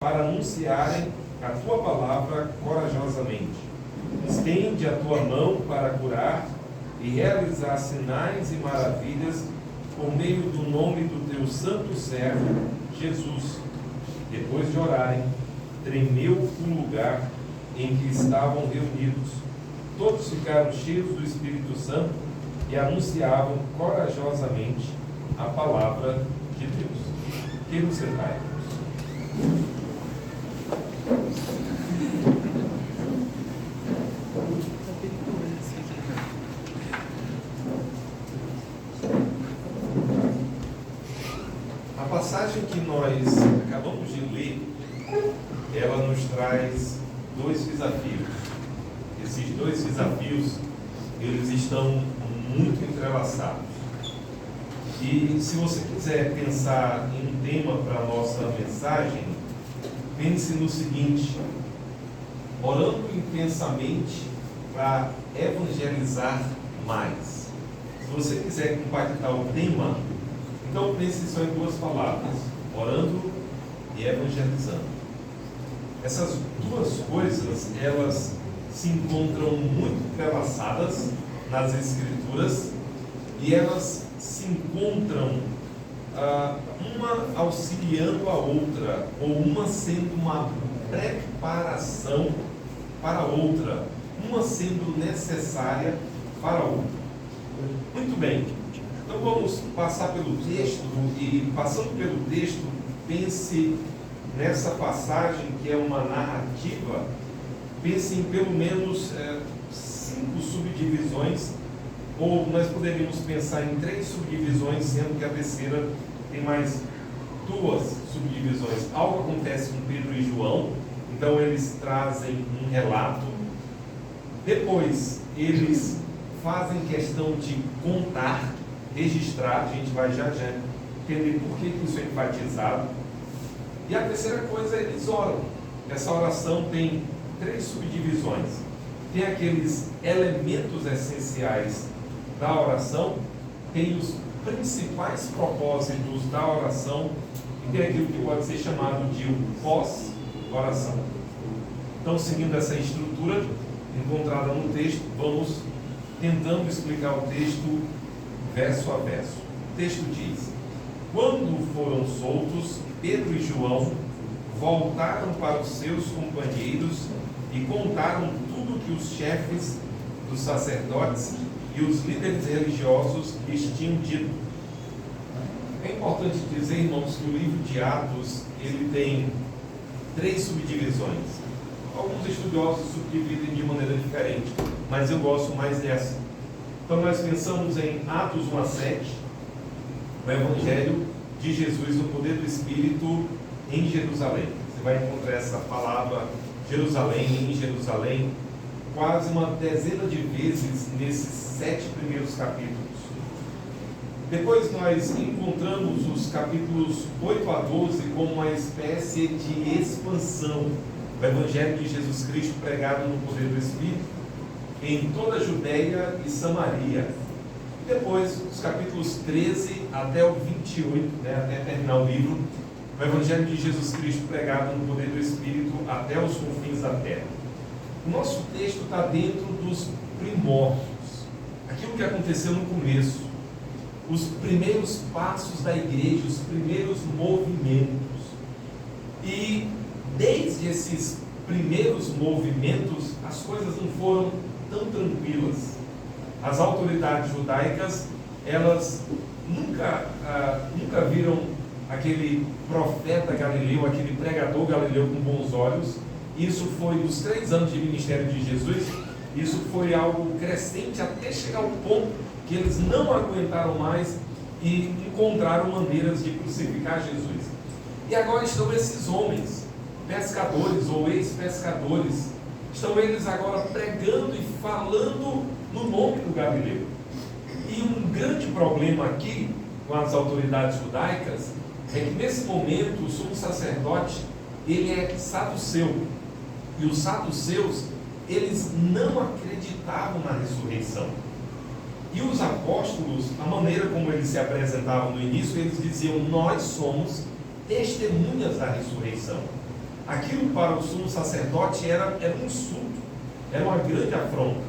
para anunciarem a tua palavra corajosamente. Estende a tua mão para curar e realizar sinais e maravilhas por meio do nome do teu santo servo, Jesus. Depois de orarem, tremeu o lugar em que estavam reunidos. Todos ficaram cheios do Espírito Santo e anunciavam corajosamente a palavra de Deus. Que nos sentai. A passagem que nós acabamos de ler, ela nos traz dois desafios. Esses dois desafios, eles estão muito entrelaçados. E se você quiser pensar em um tema para a nossa mensagem, pense no seguinte: orando intensamente para evangelizar mais. Se você quiser compactar o tema, então pense só em duas palavras: orando e evangelizando. Essas duas coisas, elas se encontram muito entrelaçadas nas Escrituras e elas se encontram uma auxiliando a outra, ou uma sendo uma preparação para a outra, uma sendo necessária para a outra. Muito bem, então vamos passar pelo texto e, passando pelo texto, pense nessa passagem que é uma narrativa. Pense em pelo menos 5 subdivisões, ou nós poderíamos pensar em 3 subdivisões, sendo que a terceira tem mais 2 subdivisões. Algo acontece com Pedro e João, então eles trazem um relato. Depois, eles fazem questão de contar, registrar. A gente vai já entender por que isso é enfatizado. E a terceira coisa, eles oram. Essa oração tem 3 subdivisões. Tem aqueles elementos essenciais da oração, tem os principais propósitos da oração e tem aquilo que pode ser chamado de pós-oração. Então, seguindo essa estrutura encontrada no texto, vamos tentando explicar o texto verso a verso. O texto diz: quando foram soltos, Pedro e João voltaram para os seus companheiros e contaram tudo que os chefes dos sacerdotes e os líderes religiosos lhes tinham dito. É importante dizer, irmãos, que o livro de Atos ele tem 3 subdivisões. Alguns estudiosos subdividem de maneira diferente, mas eu gosto mais dessa. Então nós pensamos em Atos 1 a 7, o Evangelho de Jesus no poder do Espírito em Jerusalém. Você vai encontrar essa palavra Jerusalém, em Jerusalém, quase uma dezena de vezes nesses 7 primeiros capítulos. Depois nós encontramos os capítulos 8 a 12 como uma espécie de expansão do Evangelho de Jesus Cristo pregado no poder do Espírito em toda a Judéia e Samaria. E depois os capítulos 13 até o 28, até terminar o livro, o Evangelho de Jesus Cristo pregado no poder do Espírito até os confins da terra. O nosso texto está dentro dos primórdios, aquilo que aconteceu no começo, os primeiros passos da igreja, os primeiros movimentos. E desde esses primeiros movimentos, as coisas não foram tão tranquilas. As autoridades judaicas, elas nunca viram aquele profeta Galileu, aquele pregador Galileu com bons olhos. Isso foi nos 3 anos de ministério de Jesus, isso foi algo crescente até chegar ao ponto que eles não aguentaram mais e encontraram maneiras de crucificar Jesus. E agora estão esses homens, pescadores ou ex-pescadores, estão eles agora pregando e falando no nome do Galileu. E um grande problema aqui com as autoridades judaicas é que nesse momento o sumo sacerdote ele é saduceu. E os saduceus, eles não acreditavam na ressurreição. E os apóstolos, a maneira como eles se apresentavam no início, eles diziam: nós somos testemunhas da ressurreição. aquilo para o sumo sacerdote era um insulto, era uma grande afronta.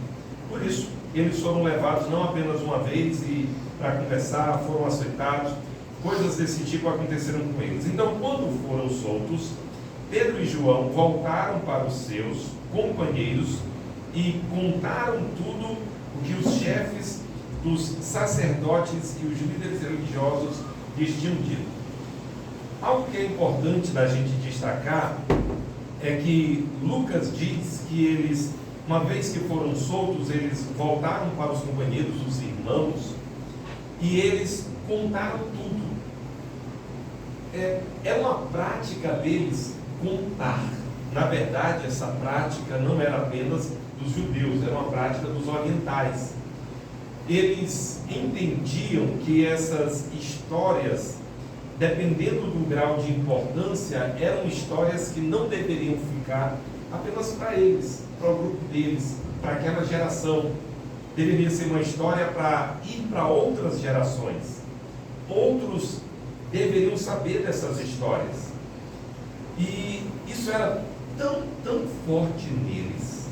Por isso, eles foram levados não apenas uma vez e para conversar, foram açoitados, coisas desse tipo aconteceram com eles. Então, quando foram soltos, Pedro e João voltaram para os seus companheiros e contaram tudo o que os chefes dos sacerdotes e os líderes religiosos lhes tinham dito. Algo que é importante da gente destacar é que Lucas diz que eles, uma vez que foram soltos, eles voltaram para os companheiros, os irmãos, e eles contaram tudo. É uma prática deles contar. Na verdade, essa prática não era apenas dos judeus, era uma prática dos orientais. Eles entendiam que essas histórias, dependendo do grau de importância, eram histórias que não deveriam ficar apenas para eles, para o grupo deles, para aquela geração. Deveria ser uma história para ir para outras gerações. Outros deveriam saber dessas histórias. E isso era tão forte neles,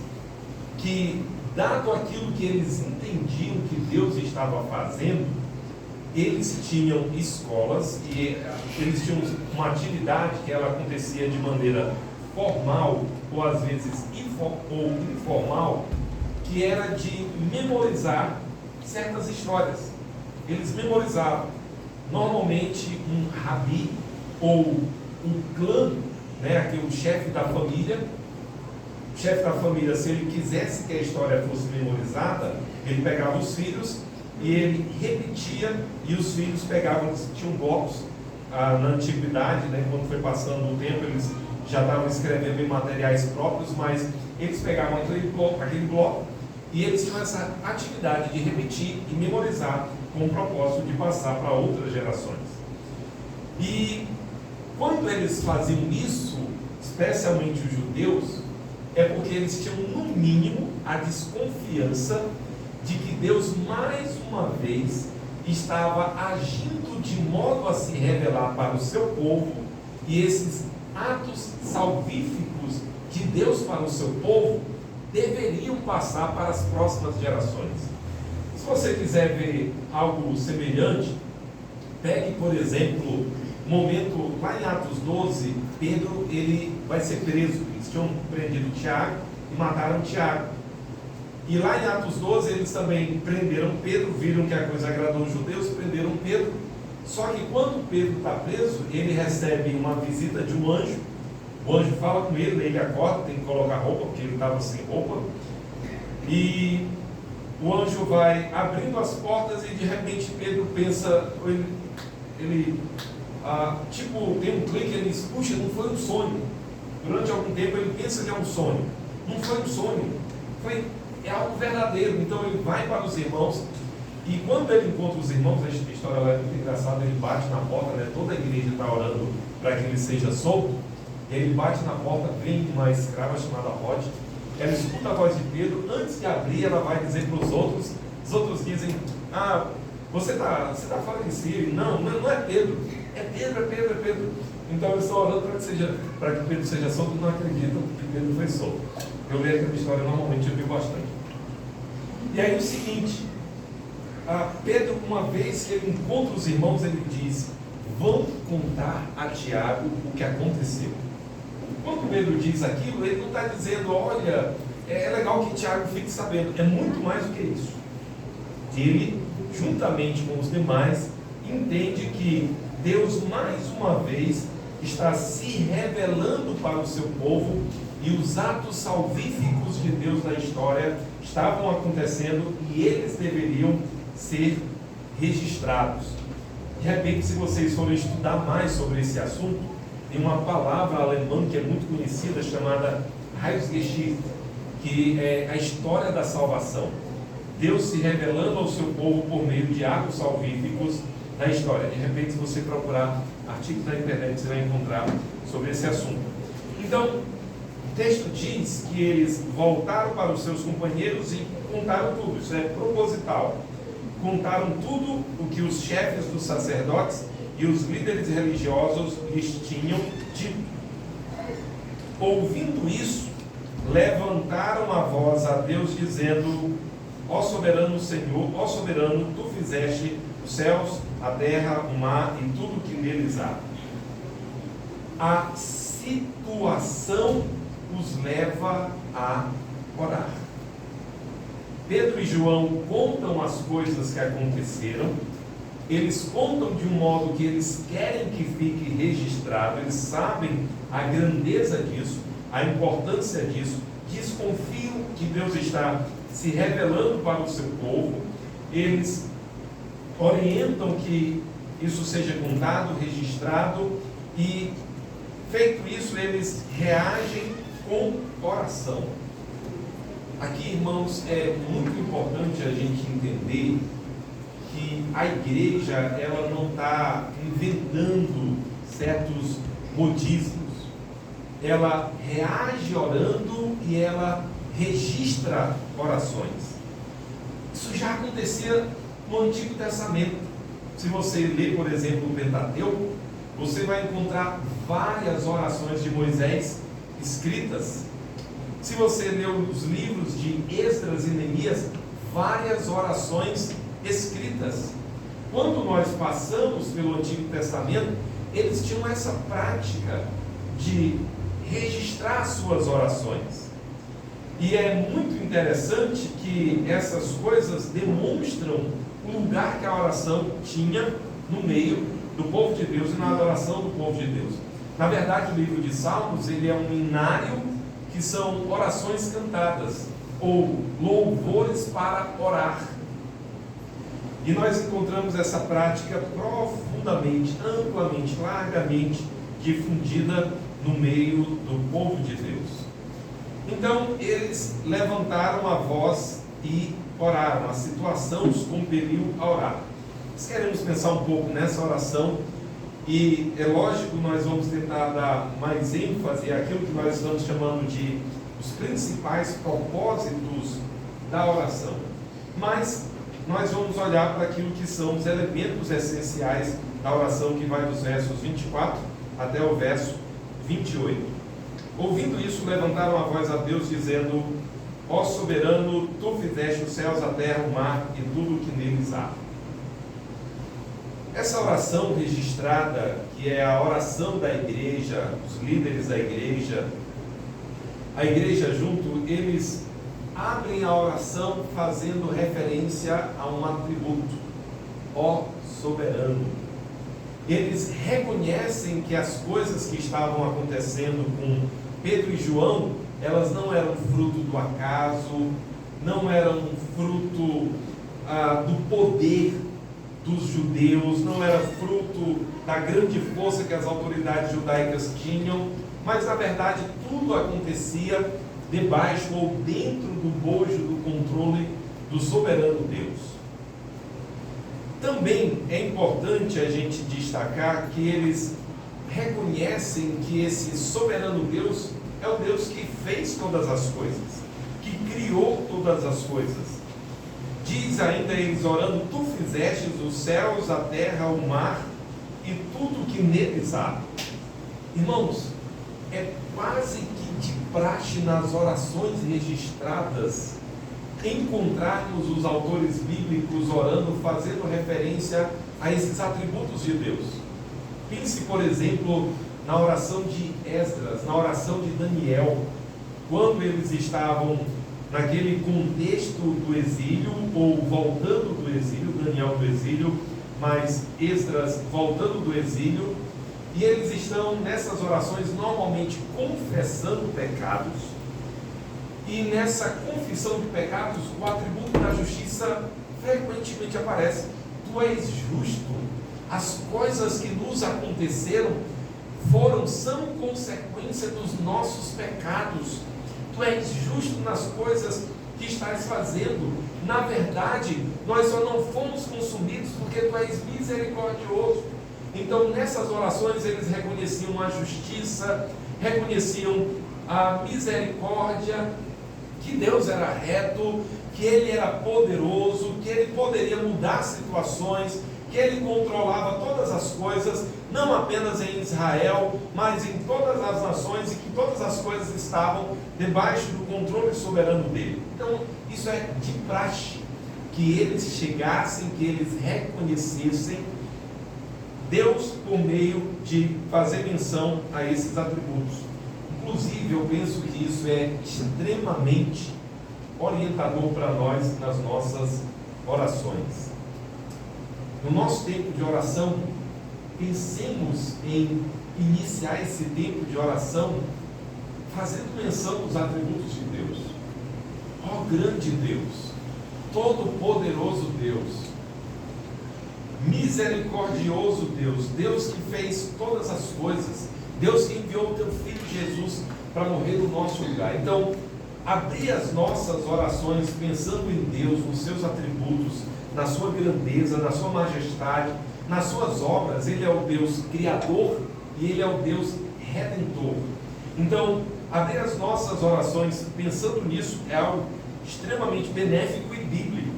que, dado aquilo que eles entendiam que Deus estava fazendo, eles tinham escolas e eles tinham uma atividade que ela acontecia de maneira formal ou às vezes informal, que era de memorizar certas histórias. Eles memorizavam. Normalmente um rabi ou um clã, o chefe da família. O chefe da família, se ele quisesse que a história fosse memorizada, ele pegava os filhos e ele repetia, e os filhos pegavam, tinham blocos na antiguidade, quando foi passando o tempo, eles já estavam escrevendo em materiais próprios, mas eles pegavam aquele bloco, e eles tinham essa atividade de repetir e memorizar, com o propósito de passar para outras gerações. E quando eles faziam isso, especialmente os judeus, é porque eles tinham no mínimo a desconfiança de que Deus mais uma vez estava agindo de modo a se revelar para o seu povo, e esses atos salvíficos de Deus para o seu povo deveriam passar para as próximas gerações. Se você quiser ver algo semelhante, pegue, por exemplo, momento lá em Atos 12, Pedro ele vai ser preso. Eles tinham prendido Tiago e mataram Tiago. E lá em Atos 12 eles também prenderam Pedro, viram que a coisa agradou os judeus, prenderam Pedro. Só que quando Pedro está preso, ele recebe uma visita de um anjo. O anjo fala com ele acorda, tem que colocar roupa, porque ele estava sem roupa. E o anjo vai abrindo as portas e de repente Pedro pensa, tem um clique, ele diz, puxa, não foi um sonho. Durante algum tempo ele pensa que é um sonho. Não foi um sonho, é algo verdadeiro. Então ele vai para os irmãos, e quando ele encontra os irmãos, a história lá é muito engraçada, ele bate na porta, toda a igreja está orando para que ele seja solto, e ele bate na porta, vem uma escrava chamada Rod, ela escuta a voz de Pedro, antes de abrir ela vai dizer para os outros dizem, você está falando em si? Não é Pedro, é Pedro. Então eles estão orando para que Pedro seja solto, não acreditam que Pedro foi solto. Eu leio aquela história normalmente, eu vi bastante. E aí o seguinte, Pedro, uma vez que ele encontra os irmãos, ele diz, vão contar a Tiago o que aconteceu. Quando Pedro diz aquilo, ele não está dizendo, olha, é legal que Tiago fique sabendo. É muito mais do que isso. Ele, juntamente com os demais, entende que Deus mais uma vez está se revelando para o seu povo, e os atos salvíficos de Deus na história estavam acontecendo e eles deveriam ser registrados. De repente, se vocês forem estudar mais sobre esse assunto, tem uma palavra alemã que é muito conhecida, chamada Heilsgeschichte, que é a história da salvação. Deus se revelando ao seu povo por meio de atos salvíficos na história. De repente, se você procurar artigos na internet, você vai encontrar sobre esse assunto. Então, o texto diz que eles voltaram para os seus companheiros e contaram tudo. Isso é proposital. Contaram tudo o que os chefes dos sacerdotes e os líderes religiosos lhes tinham dito. ouvindo isso, levantaram a voz a Deus, dizendo: ó soberano Senhor, ó soberano, tu fizeste os céus, a terra, o mar e tudo que neles há. A situação os leva a orar. Pedro e João contam as coisas que aconteceram. Eles contam de um modo que eles querem que fique registrado. Eles sabem a grandeza disso, a importância disso, desconfiam que Deus está se revelando para o seu povo. Eles orientam que isso seja contado, registrado, e feito isso, eles reagem com oração. Aqui, irmãos, é muito importante a gente entender que a igreja, ela não está inventando certos modismos. Ela reage orando e ela registra orações. Isso já acontecia no Antigo Testamento. Se você ler, por exemplo, o Pentateuco, você vai encontrar várias orações de Moisés escritas. Se você ler os livros de Esdras e Neemias, várias orações escritas. Quando nós passamos pelo Antigo Testamento, eles tinham essa prática de registrar suas orações. E é muito interessante que essas coisas demonstram o lugar que a oração tinha no meio do povo de Deus e na adoração do povo de Deus. Na verdade, o livro de Salmos, ele é um inário que são orações cantadas, ou louvores para orar. E nós encontramos essa prática profundamente, amplamente, largamente difundida no meio do povo de Deus. Então, eles levantaram a voz e oraram. A situação os compeliu a orar. Nós queremos pensar um pouco nessa oração, e é lógico, nós vamos tentar dar mais ênfase àquilo que nós estamos chamando de os principais propósitos da oração. Mas nós vamos olhar para aquilo que são os elementos essenciais da oração, que vai dos versos 24 até o verso 28. Ouvindo isso, levantaram a voz a Deus, dizendo: ó soberano, tu fizeste os céus, a terra, o mar e tudo o que neles há. Essa oração registrada, que é a oração da igreja, os líderes da igreja, a igreja junto, eles abrem a oração fazendo referência a um atributo: ó soberano. Eles reconhecem que as coisas que estavam acontecendo com Pedro e João, elas não eram fruto do acaso, não eram fruto do poder dos judeus, não era fruto da grande força que as autoridades judaicas tinham, mas na verdade tudo acontecia debaixo ou dentro do bojo do controle do soberano Deus. Também é importante a gente destacar que eles reconhecem que esse soberano Deus é o Deus que fez todas as coisas, que criou todas as coisas. Diz ainda eles orando: tu fizestes os céus, a terra, o mar e tudo que neles há. Irmãos, é quase que de praxe nas orações registradas encontrarmos os autores bíblicos orando, fazendo referência a esses atributos de Deus. Pense, por exemplo, na oração de Esdras, na oração de Daniel, quando eles estavam naquele contexto do exílio, ou voltando do exílio, Daniel do exílio, mas Esdras voltando do exílio, e eles estão nessas orações normalmente confessando pecados, e nessa confissão de pecados o atributo da justiça frequentemente aparece: tu és justo, as coisas que nos aconteceram são consequência dos nossos pecados. Tu és justo nas coisas que estás fazendo. Na verdade, nós só não fomos consumidos porque tu és misericordioso. Então, nessas orações, eles reconheciam a justiça, reconheciam a misericórdia, que Deus era reto, que Ele era poderoso, que Ele poderia mudar situações, que Ele controlava todas as coisas, não apenas em Israel, mas em todas as nações, e que todas as coisas estavam debaixo do controle soberano dele. Então, isso é de praxe, que eles chegassem, que eles reconhecessem Deus por meio de fazer menção a esses atributos. Inclusive, eu penso que isso é extremamente orientador para nós nas nossas orações. No nosso tempo de oração, pensemos em iniciar esse tempo de oração fazendo menção dos atributos de Deus. Ó grande Deus, todo-poderoso Deus, misericordioso Deus, Deus que fez todas as coisas, Deus que enviou o teu Filho Jesus para morrer no nosso lugar. Então, abrir as nossas orações pensando em Deus, nos seus atributos, na sua grandeza, na sua majestade, nas suas obras. Ele é o Deus criador e Ele é o Deus redentor. Então, abrir as nossas orações pensando nisso é algo extremamente benéfico e bíblico.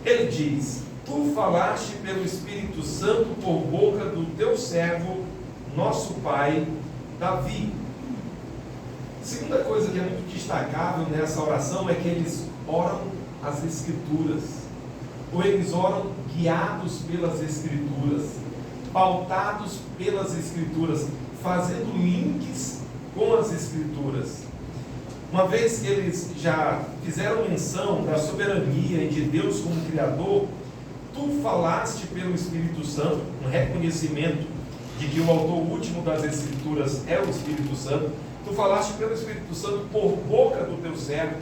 Ele diz: tu falaste pelo Espírito Santo por boca do teu servo, nosso pai Davi. Segunda coisa que é muito destacável nessa oração é que eles oram as Escrituras, ou eles oram guiados pelas Escrituras, pautados pelas Escrituras, fazendo links com as Escrituras. Uma vez que eles já fizeram menção da soberania de Deus como Criador, tu falaste pelo Espírito Santo, um reconhecimento de que o autor último das Escrituras é o Espírito Santo. Tu falaste pelo Espírito Santo por boca do teu servo,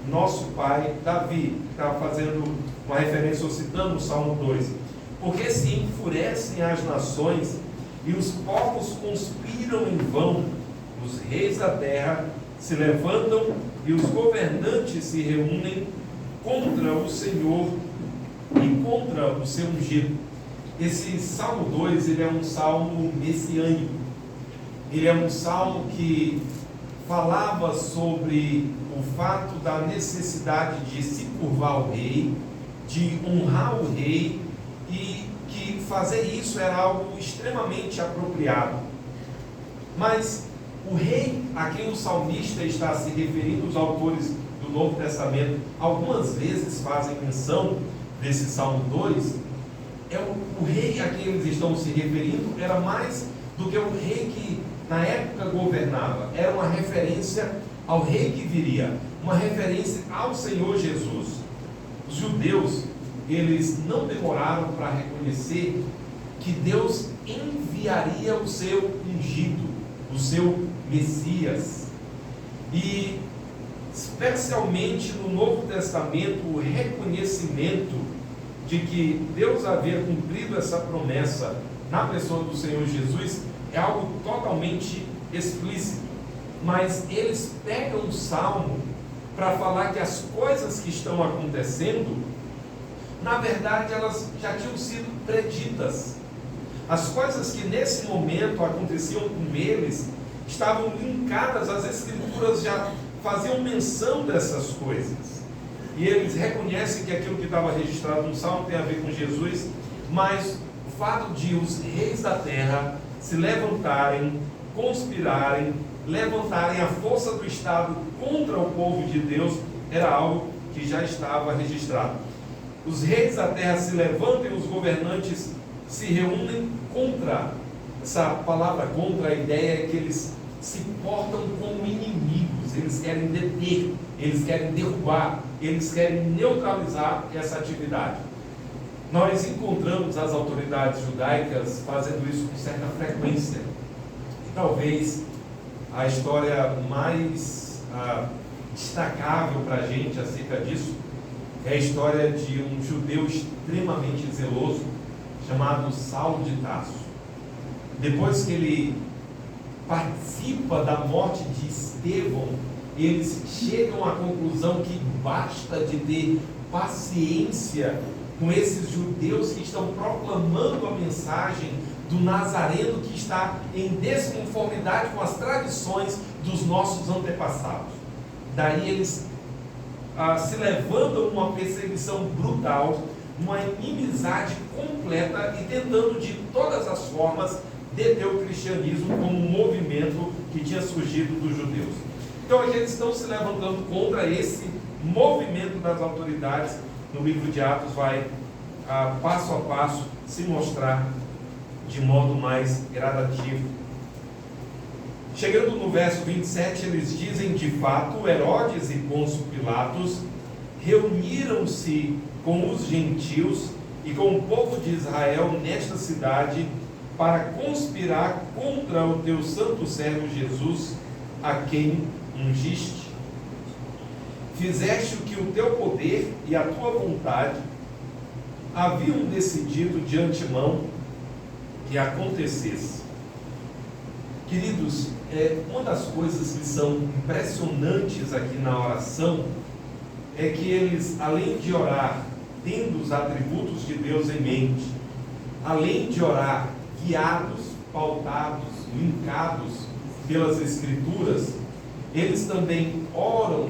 nosso pai Davi. Estava fazendo uma referência, ou citando o Salmo 2. Porque se enfurecem as nações e os povos conspiram em vão, os reis da terra se levantam e os governantes se reúnem contra o Senhor e contra o seu ungido. Esse Salmo 2, ele é um salmo messiânico. Ele é um salmo que falava sobre o fato da necessidade de se curvar ao rei, de honrar o rei, e que fazer isso era algo extremamente apropriado. Mas o rei a quem o salmista está se referindo, os autores do Novo Testamento algumas vezes fazem menção desse Salmo 2, o rei a quem eles estão se referindo era mais do que o rei que na época governava, era uma referência ao rei que viria, uma referência ao Senhor Jesus. Os judeus, eles não demoraram para reconhecer que Deus enviaria o seu ungido, o seu Messias. E especialmente no Novo Testamento, o reconhecimento de que Deus havia cumprido essa promessa na pessoa do Senhor Jesus é algo totalmente explícito. Mas eles pegam o Salmo para falar que as coisas que estão acontecendo, na verdade, elas já tinham sido preditas. As coisas que nesse momento aconteciam com eles estavam linkadas, as Escrituras já faziam menção dessas coisas. E eles reconhecem que aquilo que estava registrado no Salmo tem a ver com Jesus, mas o fato de os reis da terra se levantarem, conspirarem, levantarem a força do Estado contra o povo de Deus, era algo que já estava registrado. Os reis da terra se levantam e os governantes se reúnem contra. Essa palavra contra, a ideia é que eles se portam como inimigos, eles querem deter, eles querem derrubar, eles querem neutralizar essa atividade. Nós encontramos as autoridades judaicas fazendo isso com certa frequência. E talvez a história mais destacável para a gente acerca disso é a história de um judeu extremamente zeloso chamado Saulo de Tarso. Depois que ele participa da morte de Estevão, eles chegam à conclusão que basta de ter paciência com esses judeus que estão proclamando a mensagem do Nazareno, que está em desconformidade com as tradições dos nossos antepassados. Daí eles se levantam uma perseguição brutal, uma inimizade completa e tentando de todas as formas deter o cristianismo como um movimento que tinha surgido dos judeus. Então eles estão se levantando contra esse movimento das autoridades. No livro de Atos vai passo a passo se mostrar de modo mais gradativo. Chegando no verso 27, eles dizem: de fato, Herodes e Pôncio Pilatos reuniram-se com os gentios e com o povo de Israel nesta cidade para conspirar contra o teu santo servo Jesus, a quem ungiste. Fizeste o que o teu poder e a tua vontade haviam decidido de antemão que acontecesse. Queridos, uma das coisas que são impressionantes aqui na oração é que eles, além de orar tendo os atributos de Deus em mente, além de orar guiados, pautados, linkados pelas Escrituras, eles também oram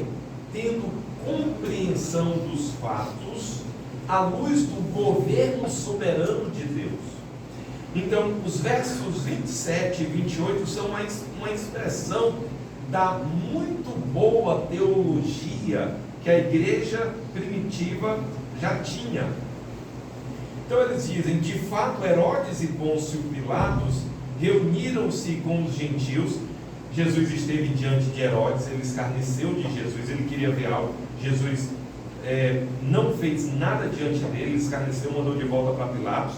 tendo compreensão dos fatos à luz do governo soberano de Deus. Então, os versos 27 e 28 são uma expressão da muito boa teologia que a igreja primitiva já tinha. Então eles dizem: de fato, Herodes e Pôncio Pilatos reuniram-se com os gentios. Jesus esteve diante de Herodes, ele escarneceu de Jesus, ele queria ver algo. Jesus não fez nada diante dele, escarneceu, mandou de volta para Pilatos.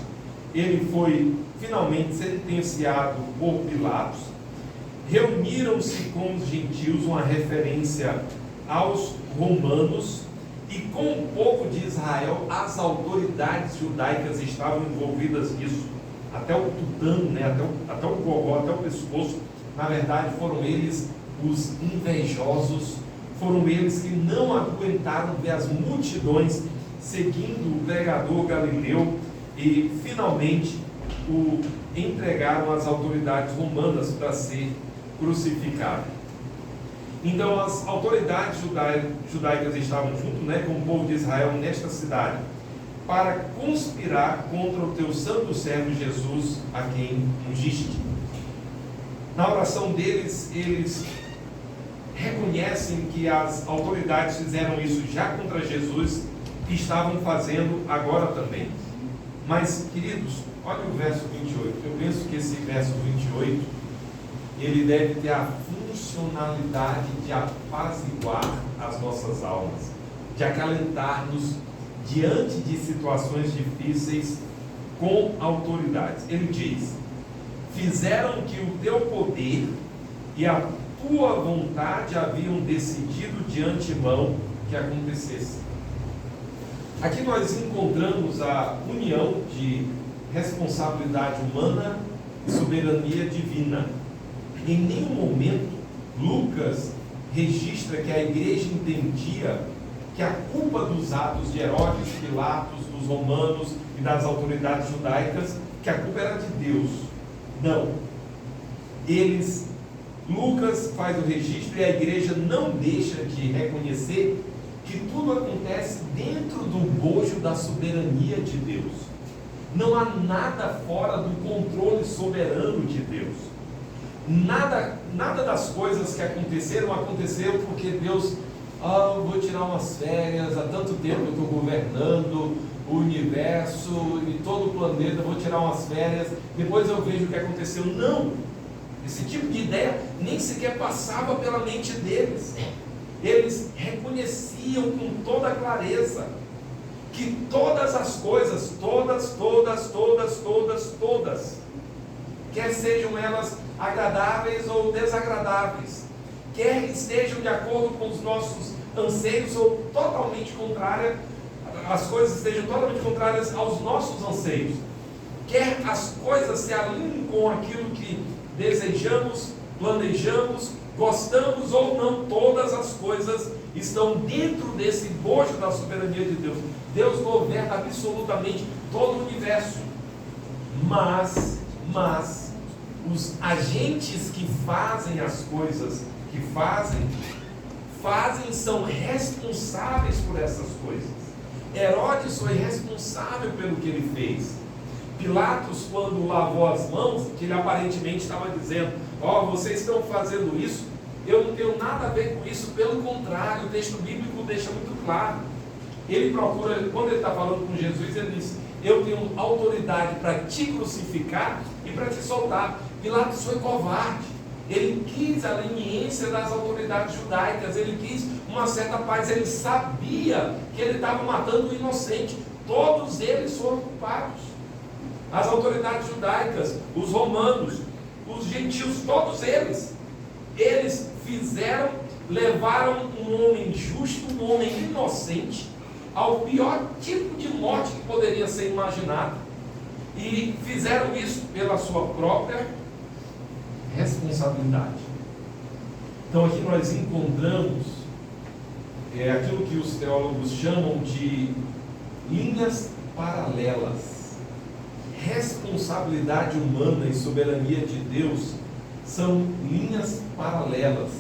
Ele foi finalmente sentenciado por Pilatos. Reuniram-se com os gentios, uma referência aos romanos, e com o povo de Israel. As autoridades judaicas estavam envolvidas nisso, até o tutano, até o gogó, até o pescoço. Na verdade, foram eles os invejosos, foram eles que não aguentaram ver as multidões seguindo o pregador Galileu e finalmente o entregaram às autoridades romanas para ser crucificado. Então as autoridades judaicas estavam junto, com o povo de Israel nesta cidade para conspirar contra o teu santo servo Jesus, a quem ungiste. Na oração deles, eles reconhecem que as autoridades fizeram isso já contra Jesus e estavam fazendo agora também. Mas, queridos, olha o verso 28. Eu penso que esse verso 28, ele deve ter a funcionalidade de apaziguar as nossas almas, de acalentar-nos diante de situações difíceis com autoridades. Ele diz: fizeram que o teu poder e a tua vontade haviam decidido de antemão que acontecesse. Aqui nós encontramos a união de responsabilidade humana e soberania divina. Em nenhum momento Lucas registra que a igreja entendia que a culpa dos atos de Herodes, Pilatos, dos romanos e das autoridades judaicas, que a culpa era de Deus. Não. Lucas faz o registro e a igreja não deixa de reconhecer que tudo acontece dentro do bojo da soberania de Deus. Não há nada fora do controle soberano de Deus. Nada das coisas que aconteceram porque Deus, eu vou tirar umas férias, há tanto tempo eu estou governando o universo e todo o planeta, vou tirar umas férias, depois eu vejo o que aconteceu. Não! Esse tipo de ideia nem sequer passava pela mente deles. Eles reconheciam com toda clareza que todas as coisas, todas, quer sejam elas agradáveis ou desagradáveis, quer estejam de acordo com os nossos anseios ou totalmente contrárias, as coisas estejam totalmente contrárias aos nossos anseios, quer as coisas se alinhem com aquilo que desejamos, planejamos, gostamos ou não, todas as coisas estão dentro desse bojo da soberania de Deus. Deus governa absolutamente todo o universo, mas os agentes que fazem as coisas que fazem, são responsáveis por essas coisas. Herodes foi responsável pelo que ele fez. Pilatos, quando lavou as mãos, que ele aparentemente estava dizendo: ó, vocês estão fazendo isso, eu não tenho nada a ver com isso, pelo contrário, o texto bíblico deixa muito claro. Ele procura, quando ele está falando com Jesus, ele diz: eu tenho autoridade para te crucificar e para te soltar. Pilatos foi covarde. Ele quis a leniência das autoridades judaicas, ele quis uma certa paz, ele sabia que ele estava matando o inocente. Todos eles foram culpados. As autoridades judaicas, os romanos, os gentios, todos eles levaram um homem justo, um homem inocente, ao pior tipo de morte que poderia ser imaginado, e fizeram isso pela sua própria responsabilidade. Então aqui nós encontramos aquilo que os teólogos chamam de linhas paralelas. Responsabilidade humana e soberania de Deus são linhas paralelas,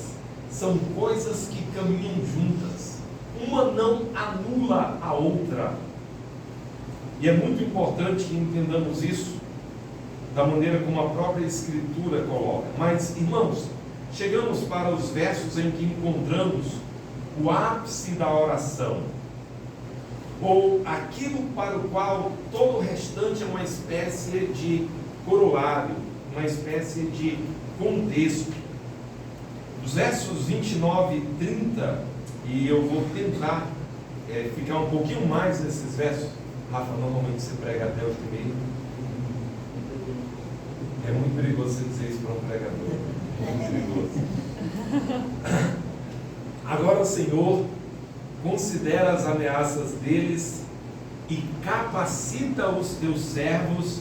são coisas que caminham juntas, uma não anula a outra. E é muito importante que entendamos isso da maneira como a própria Escritura coloca. Mas, irmãos, chegamos para os versos em que encontramos o ápice da oração, ou aquilo para o qual todo o restante é uma espécie de corolário, uma espécie de contexto. Os versos 29 e 30, e eu vou tentar ficar um pouquinho mais nesses versos. Rafa, normalmente você prega até o primeiro. É muito perigoso você dizer isso para um pregador. Muito perigoso. Agora, Senhor, considera as ameaças deles e capacita os teus servos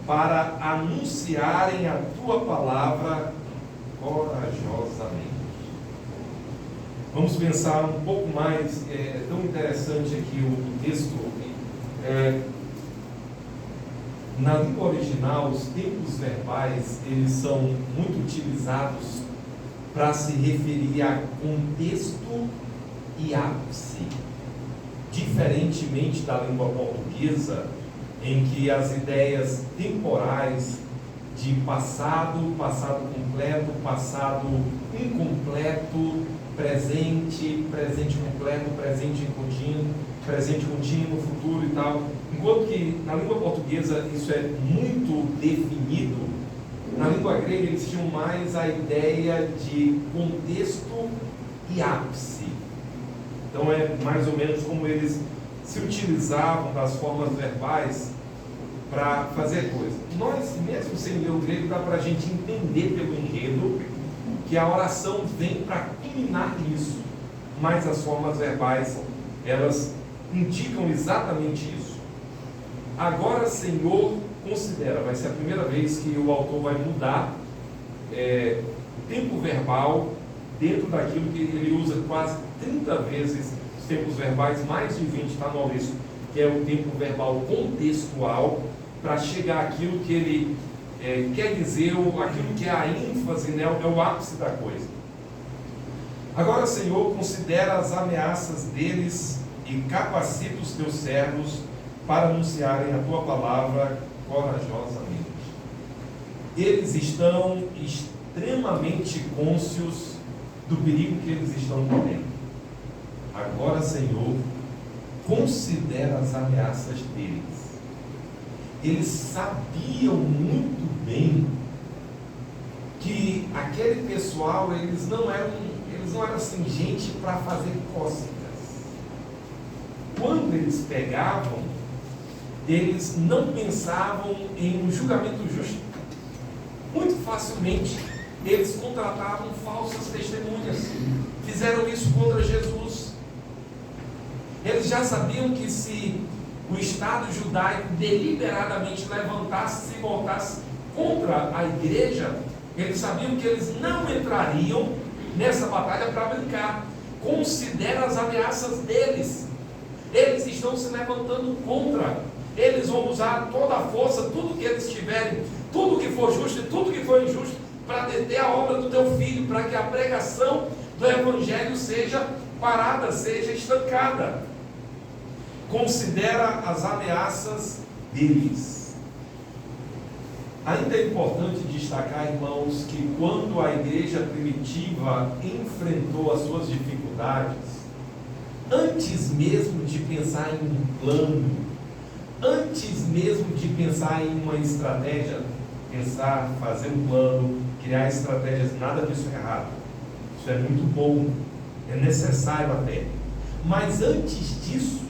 para anunciarem a tua palavra corajosamente. Vamos pensar um pouco mais. É tão interessante aqui o texto. Na língua original, os tempos verbais eles são muito utilizados para se referir a contexto e ápice, diferentemente da língua portuguesa, em que as ideias temporais de passado, passado completo, passado incompleto, presente, presente completo, presente contínuo, futuro e tal. Enquanto que na língua portuguesa isso é muito definido, na língua grega eles tinham mais a ideia de contexto e ápice. Então é mais ou menos como eles se utilizavam das formas verbais para fazer coisa. Nós, mesmo sem ler o grego, dá para a gente entender pelo enredo que a oração vem para culminar nisso, mas as formas verbais, elas indicam exatamente isso. Agora, Senhor, considera, vai ser a primeira vez que o autor vai mudar o tempo verbal dentro daquilo que ele usa quase 30 vezes os tempos verbais, mais de 20 está no Maurício, que é o tempo verbal contextual, para chegar àquilo que ele quer dizer, ou aquilo que é a ênfase, né, é o ápice da coisa. Agora, Senhor, considera as ameaças deles e capacita os teus servos para anunciarem a tua palavra corajosamente. Eles estão extremamente cônscios do perigo que eles estão correndo. Agora, Senhor, considera as ameaças deles. Eles sabiam muito bem que aquele pessoal, eles não eram assim gente para fazer cócegas. Quando eles pegavam, eles não pensavam em um julgamento justo. Muito facilmente eles contratavam falsas testemunhas. Fizeram isso contra Jesus. Eles já sabiam que se o Estado judaico deliberadamente levantasse e voltasse contra a igreja, eles sabiam que eles não entrariam nessa batalha para brincar. Considera as ameaças deles. Eles estão se levantando contra. Eles vão usar toda a força, tudo que eles tiverem, tudo que for justo e tudo que for injusto, para deter a obra do teu filho, para que a pregação do Evangelho seja parada, seja estancada. considera as ameaças deles. Ainda é importante destacar, irmãos, que quando a igreja primitiva enfrentou as suas dificuldades, antes mesmo de pensar em um plano, antes mesmo de pensar em uma estratégia, fazer um plano, criar estratégias, nada disso é errado. Isso é muito bom, é necessário até. Mas antes disso,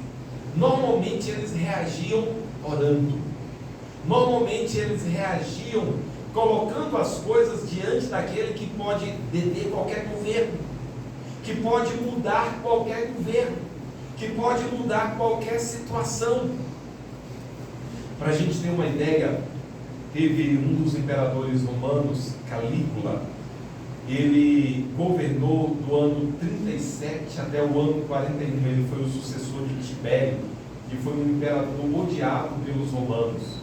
normalmente eles reagiam orando. Normalmente eles reagiam colocando as coisas diante daquele que pode deter qualquer governo, que pode mudar qualquer governo, que pode mudar qualquer situação. Para a gente ter uma ideia, teve um dos imperadores romanos, Calígula, ele governou do ano 37 até o ano 41, ele foi o sucessor de Tibério, que foi um imperador odiado pelos romanos.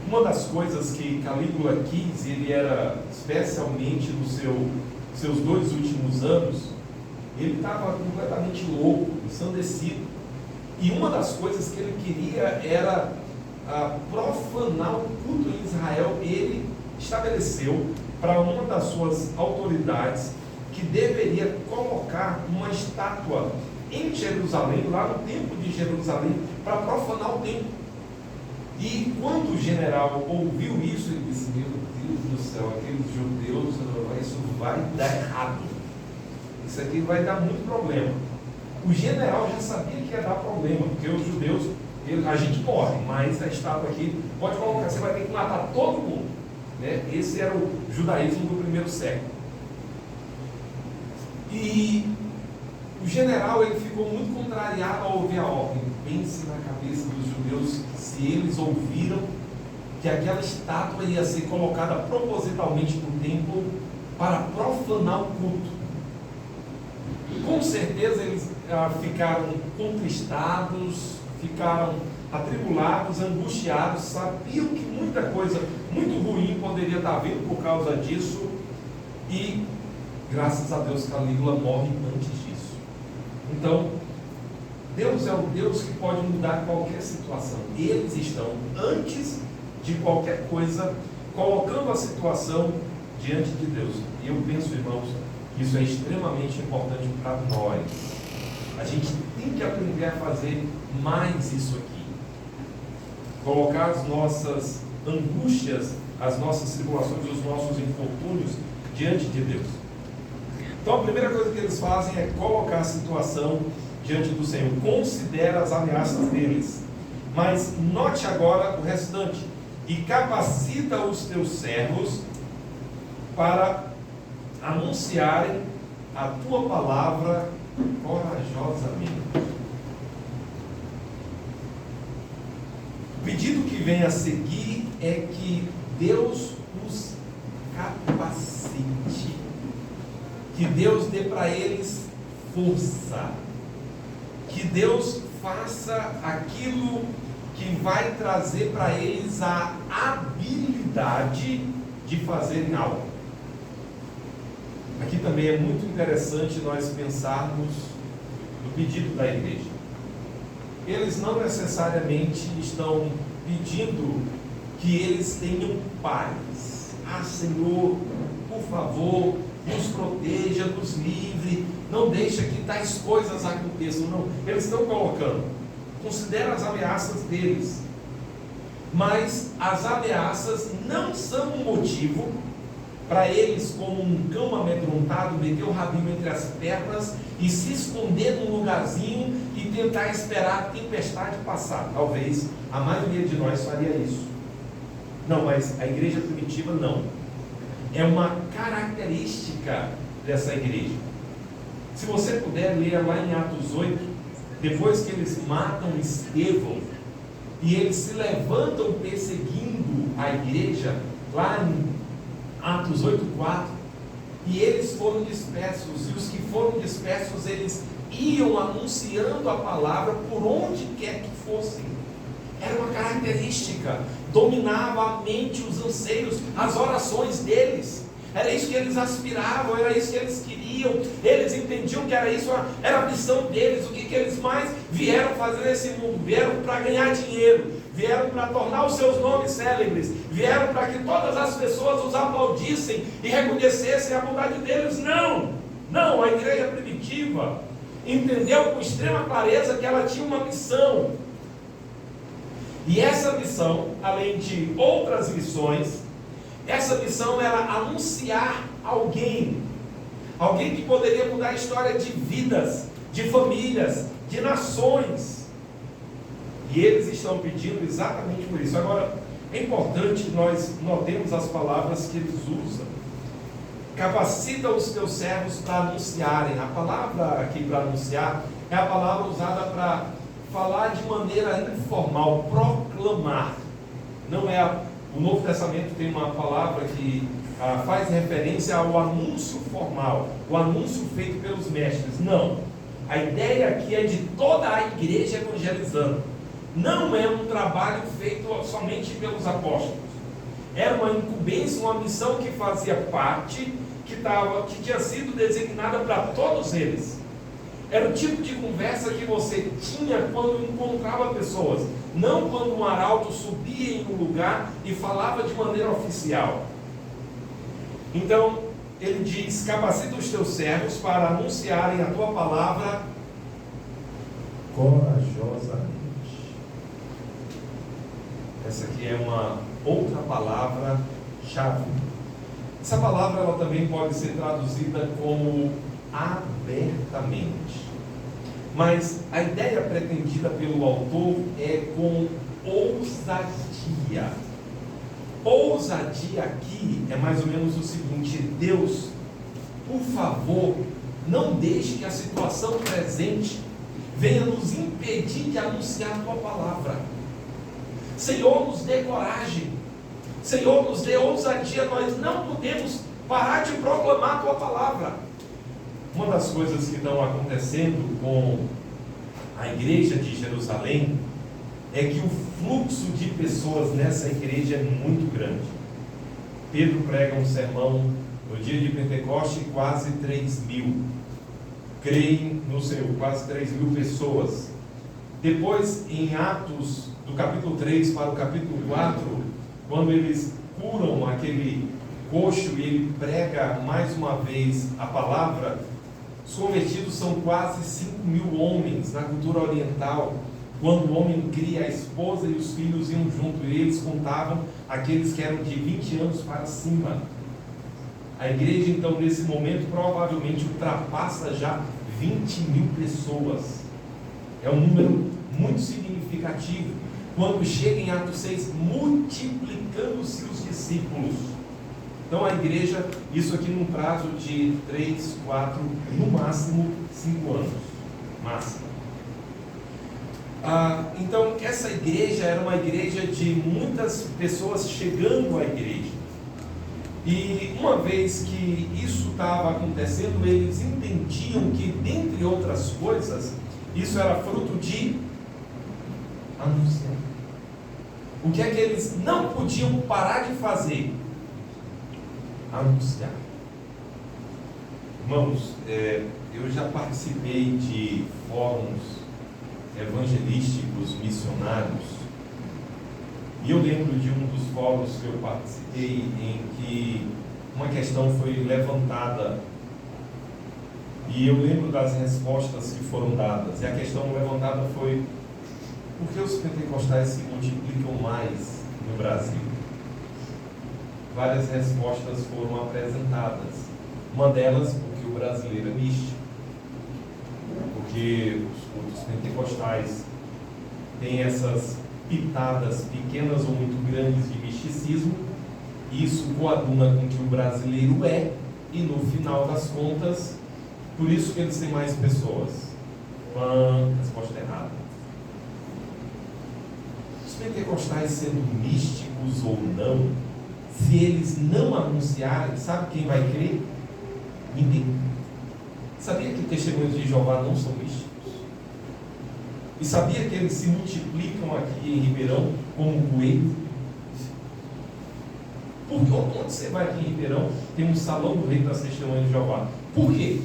Uma das coisas que Calígula quis, ele era, especialmente nos seus 2 últimos anos, ele estava completamente louco, ensandecido. E uma das coisas que ele queria era profanar o culto em Israel. Ele estabeleceu para uma das suas autoridades que deveria colocar uma estátua em Jerusalém, lá no templo de Jerusalém, para profanar o templo. E quando o general ouviu isso, ele disse: meu Deus do céu, aqueles judeus, isso vai dar errado, isso aqui vai dar muito problema. O general já sabia que ia dar problema, porque os judeus, a gente morre, mas a estátua aqui pode colocar, você vai ter que matar todo mundo, né? Esse era o judaísmo do primeiro século. E o general, ele ficou muito contrariado ao ouvir a ordem. Pense na cabeça dos judeus, se eles ouviram que aquela estátua ia ser colocada propositalmente no templo para profanar o culto. Com certeza eles ficaram contristados, ficaram atribulados, angustiados, sabiam que muita coisa muito ruim poderia estar vindo por causa disso, e graças a Deus Calígula morre antes disso. Então, Deus é o Deus que pode mudar qualquer situação. Eles estão, antes de qualquer coisa, colocando a situação diante de Deus. E eu penso, irmãos, que isso é extremamente importante para nós. A gente tem que aprender a fazer mais isso aqui. Colocar as nossas angústias, as nossas tribulações, os nossos infortúnios diante de Deus. Então a primeira coisa que eles fazem é colocar a situação diante do Senhor. Considera as ameaças deles. Mas note agora o restante. E capacita os teus servos para anunciarem a tua palavra corajosamente. O pedido que vem a seguir é que Deus os capacite, que Deus dê para eles força, que Deus faça aquilo que vai trazer para eles a habilidade de fazerem algo. Aqui também é muito interessante nós pensarmos no pedido da igreja. Eles não necessariamente estão pedindo que eles tenham paz. Ah, Senhor, por favor, nos proteja, nos livre, não deixa que tais coisas aconteçam. Não, eles estão colocando, considera as ameaças deles, mas as ameaças não são um motivo para eles, como um cão amedrontado, meter o rabinho entre as pernas e se esconder num lugarzinho e tentar esperar a tempestade passar. Talvez a maioria de nós faria isso. Não, mas a igreja primitiva não. É uma característica dessa igreja. Se você puder ler lá em Atos 8, depois que eles matam Estevão e eles se levantam perseguindo a igreja, lá em Atos 8:4, e eles foram dispersos, e os que foram dispersos, eles iam anunciando a palavra por onde quer que fossem. Era uma característica, dominava a mente, os anseios, as orações deles. era isso que eles aspiravam, era isso que eles queriam, eles entendiam que era isso, era a missão deles, o que eles mais vieram fazer nesse mundo, vieram para ganhar dinheiro, vieram para tornar os seus nomes célebres, vieram para que todas as pessoas os aplaudissem e reconhecessem a bondade deles. Não, a igreja primitiva entendeu com extrema clareza que ela tinha uma missão, e essa missão, além de outras missões, essa missão era anunciar alguém que poderia mudar a história de vidas, de famílias, de nações. E eles estão pedindo exatamente por isso. Agora, é importante que nós notemos as palavras que eles usam. Capacita os teus servos para anunciarem. A palavra aqui para anunciar é a palavra usada para falar de maneira informal, proclamar. Não é o Novo Testamento tem uma palavra que faz referência ao anúncio formal, o anúncio feito pelos mestres. Não, a ideia aqui é de toda a igreja evangelizando. Não é um trabalho feito somente pelos apóstolos. Era uma incumbência, uma missão que fazia parte, que tinha sido designada para todos eles. Era o tipo de conversa que você tinha quando encontrava pessoas, não quando um arauto subia em um lugar e falava de maneira oficial. Então, ele diz: capacita os teus servos para anunciarem a tua palavra corajosamente. Essa aqui é uma outra palavra-chave. Essa palavra ela também pode ser traduzida como abertamente. Mas a ideia pretendida pelo autor é com ousadia. Ousadia aqui é mais ou menos o seguinte: Deus, por favor, não deixe que a situação presente venha nos impedir de anunciar a tua palavra. Senhor, nos dê coragem. Senhor, nos dê ousadia. Nós não podemos parar de proclamar a tua palavra. Uma das coisas que estão acontecendo com a igreja de Jerusalém é que o fluxo de pessoas nessa igreja é muito grande. Pedro prega um sermão no dia de Pentecoste, quase 3.000 creem no Senhor, quase 3.000 pessoas. Depois, em Atos, do capítulo 3 para o capítulo 4, quando eles curam aquele coxo e ele prega mais uma vez a palavra, os convertidos são quase 5.000 homens. Na cultura oriental, quando o homem cria, a esposa e os filhos iam junto, e eles contavam aqueles que eram de 20 anos para cima. A igreja, então, nesse momento, provavelmente ultrapassa já 20.000 pessoas. É um número muito significativo. Quando chega em Atos 6, multiplicando-se os discípulos. Então a igreja, isso aqui num prazo de 3, 4, no máximo 5 anos. Máximo. Então essa igreja era uma igreja de muitas pessoas chegando à igreja. E uma vez que isso estava acontecendo, eles entendiam que, dentre outras coisas, isso era fruto de anunciar. O que é que eles não podiam parar de fazer? Anunciar. Irmãos, eu já participei de fóruns evangelísticos missionários, e eu lembro de um dos fóruns que eu participei em que uma questão foi levantada, e eu lembro das respostas que foram dadas, e a questão levantada foi: por que os pentecostais se multiplicam mais no Brasil? Várias respostas foram apresentadas. Uma delas, porque o brasileiro é místico, porque os cultos pentecostais têm essas pitadas pequenas ou muito grandes de misticismo, e isso coaduna com o que o brasileiro é, e no final das contas, por isso que eles têm mais pessoas. Resposta errada. Os pentecostais, sendo místicos ou não, se eles não anunciarem, sabe quem vai crer? Ninguém. Sabia que testemunhos de Jeová não são místicos? E sabia que eles se multiplicam aqui em Ribeirão como coelho? Porque onde você vai aqui em Ribeirão, tem um salão do rei das testemunhas de Jeová. Por quê?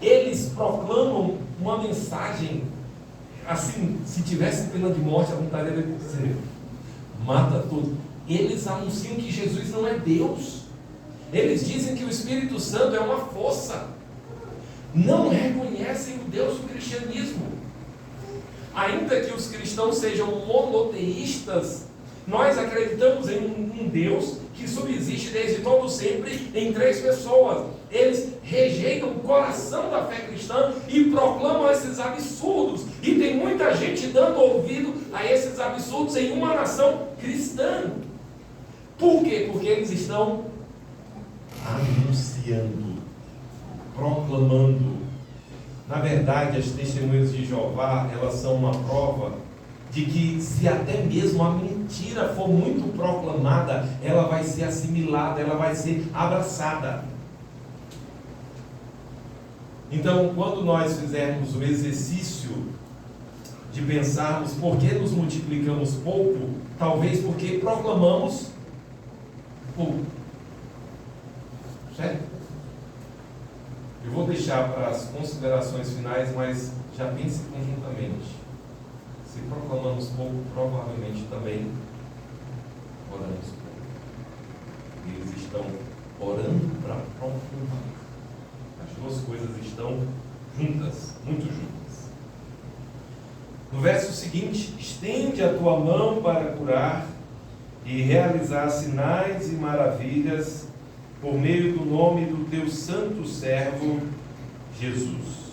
Eles proclamam uma mensagem, assim, se tivesse pena de morte, a vontade era dizer, mata tudo. Eles anunciam que Jesus não é Deus. Eles dizem que o Espírito Santo é uma força. Não reconhecem o Deus do cristianismo. Ainda que os cristãos sejam monoteístas, nós acreditamos em um Deus que subsiste desde todo sempre em 3 pessoas. Eles rejeitam o coração da fé cristã e proclamam esses absurdos. E tem muita gente dando ouvido a esses absurdos em uma nação cristã. Por quê? Porque eles estão anunciando, proclamando. Na verdade, as testemunhas de Jeová, elas são uma prova de que, se até mesmo a mentira for muito proclamada, ela vai ser assimilada, ela vai ser abraçada. Então, quando nós fizermos o exercício de pensarmos por que nos multiplicamos pouco, talvez porque proclamamos pouco. Certo? Eu vou deixar para as considerações finais, mas já pense conjuntamente. Se proclamamos pouco, provavelmente também oramos pouco. Eles estão orando para proclamar. As 2 coisas estão juntas, muito juntas. No verso seguinte, estende a tua mão para curar e realizar sinais e maravilhas por meio do nome do teu santo servo Jesus.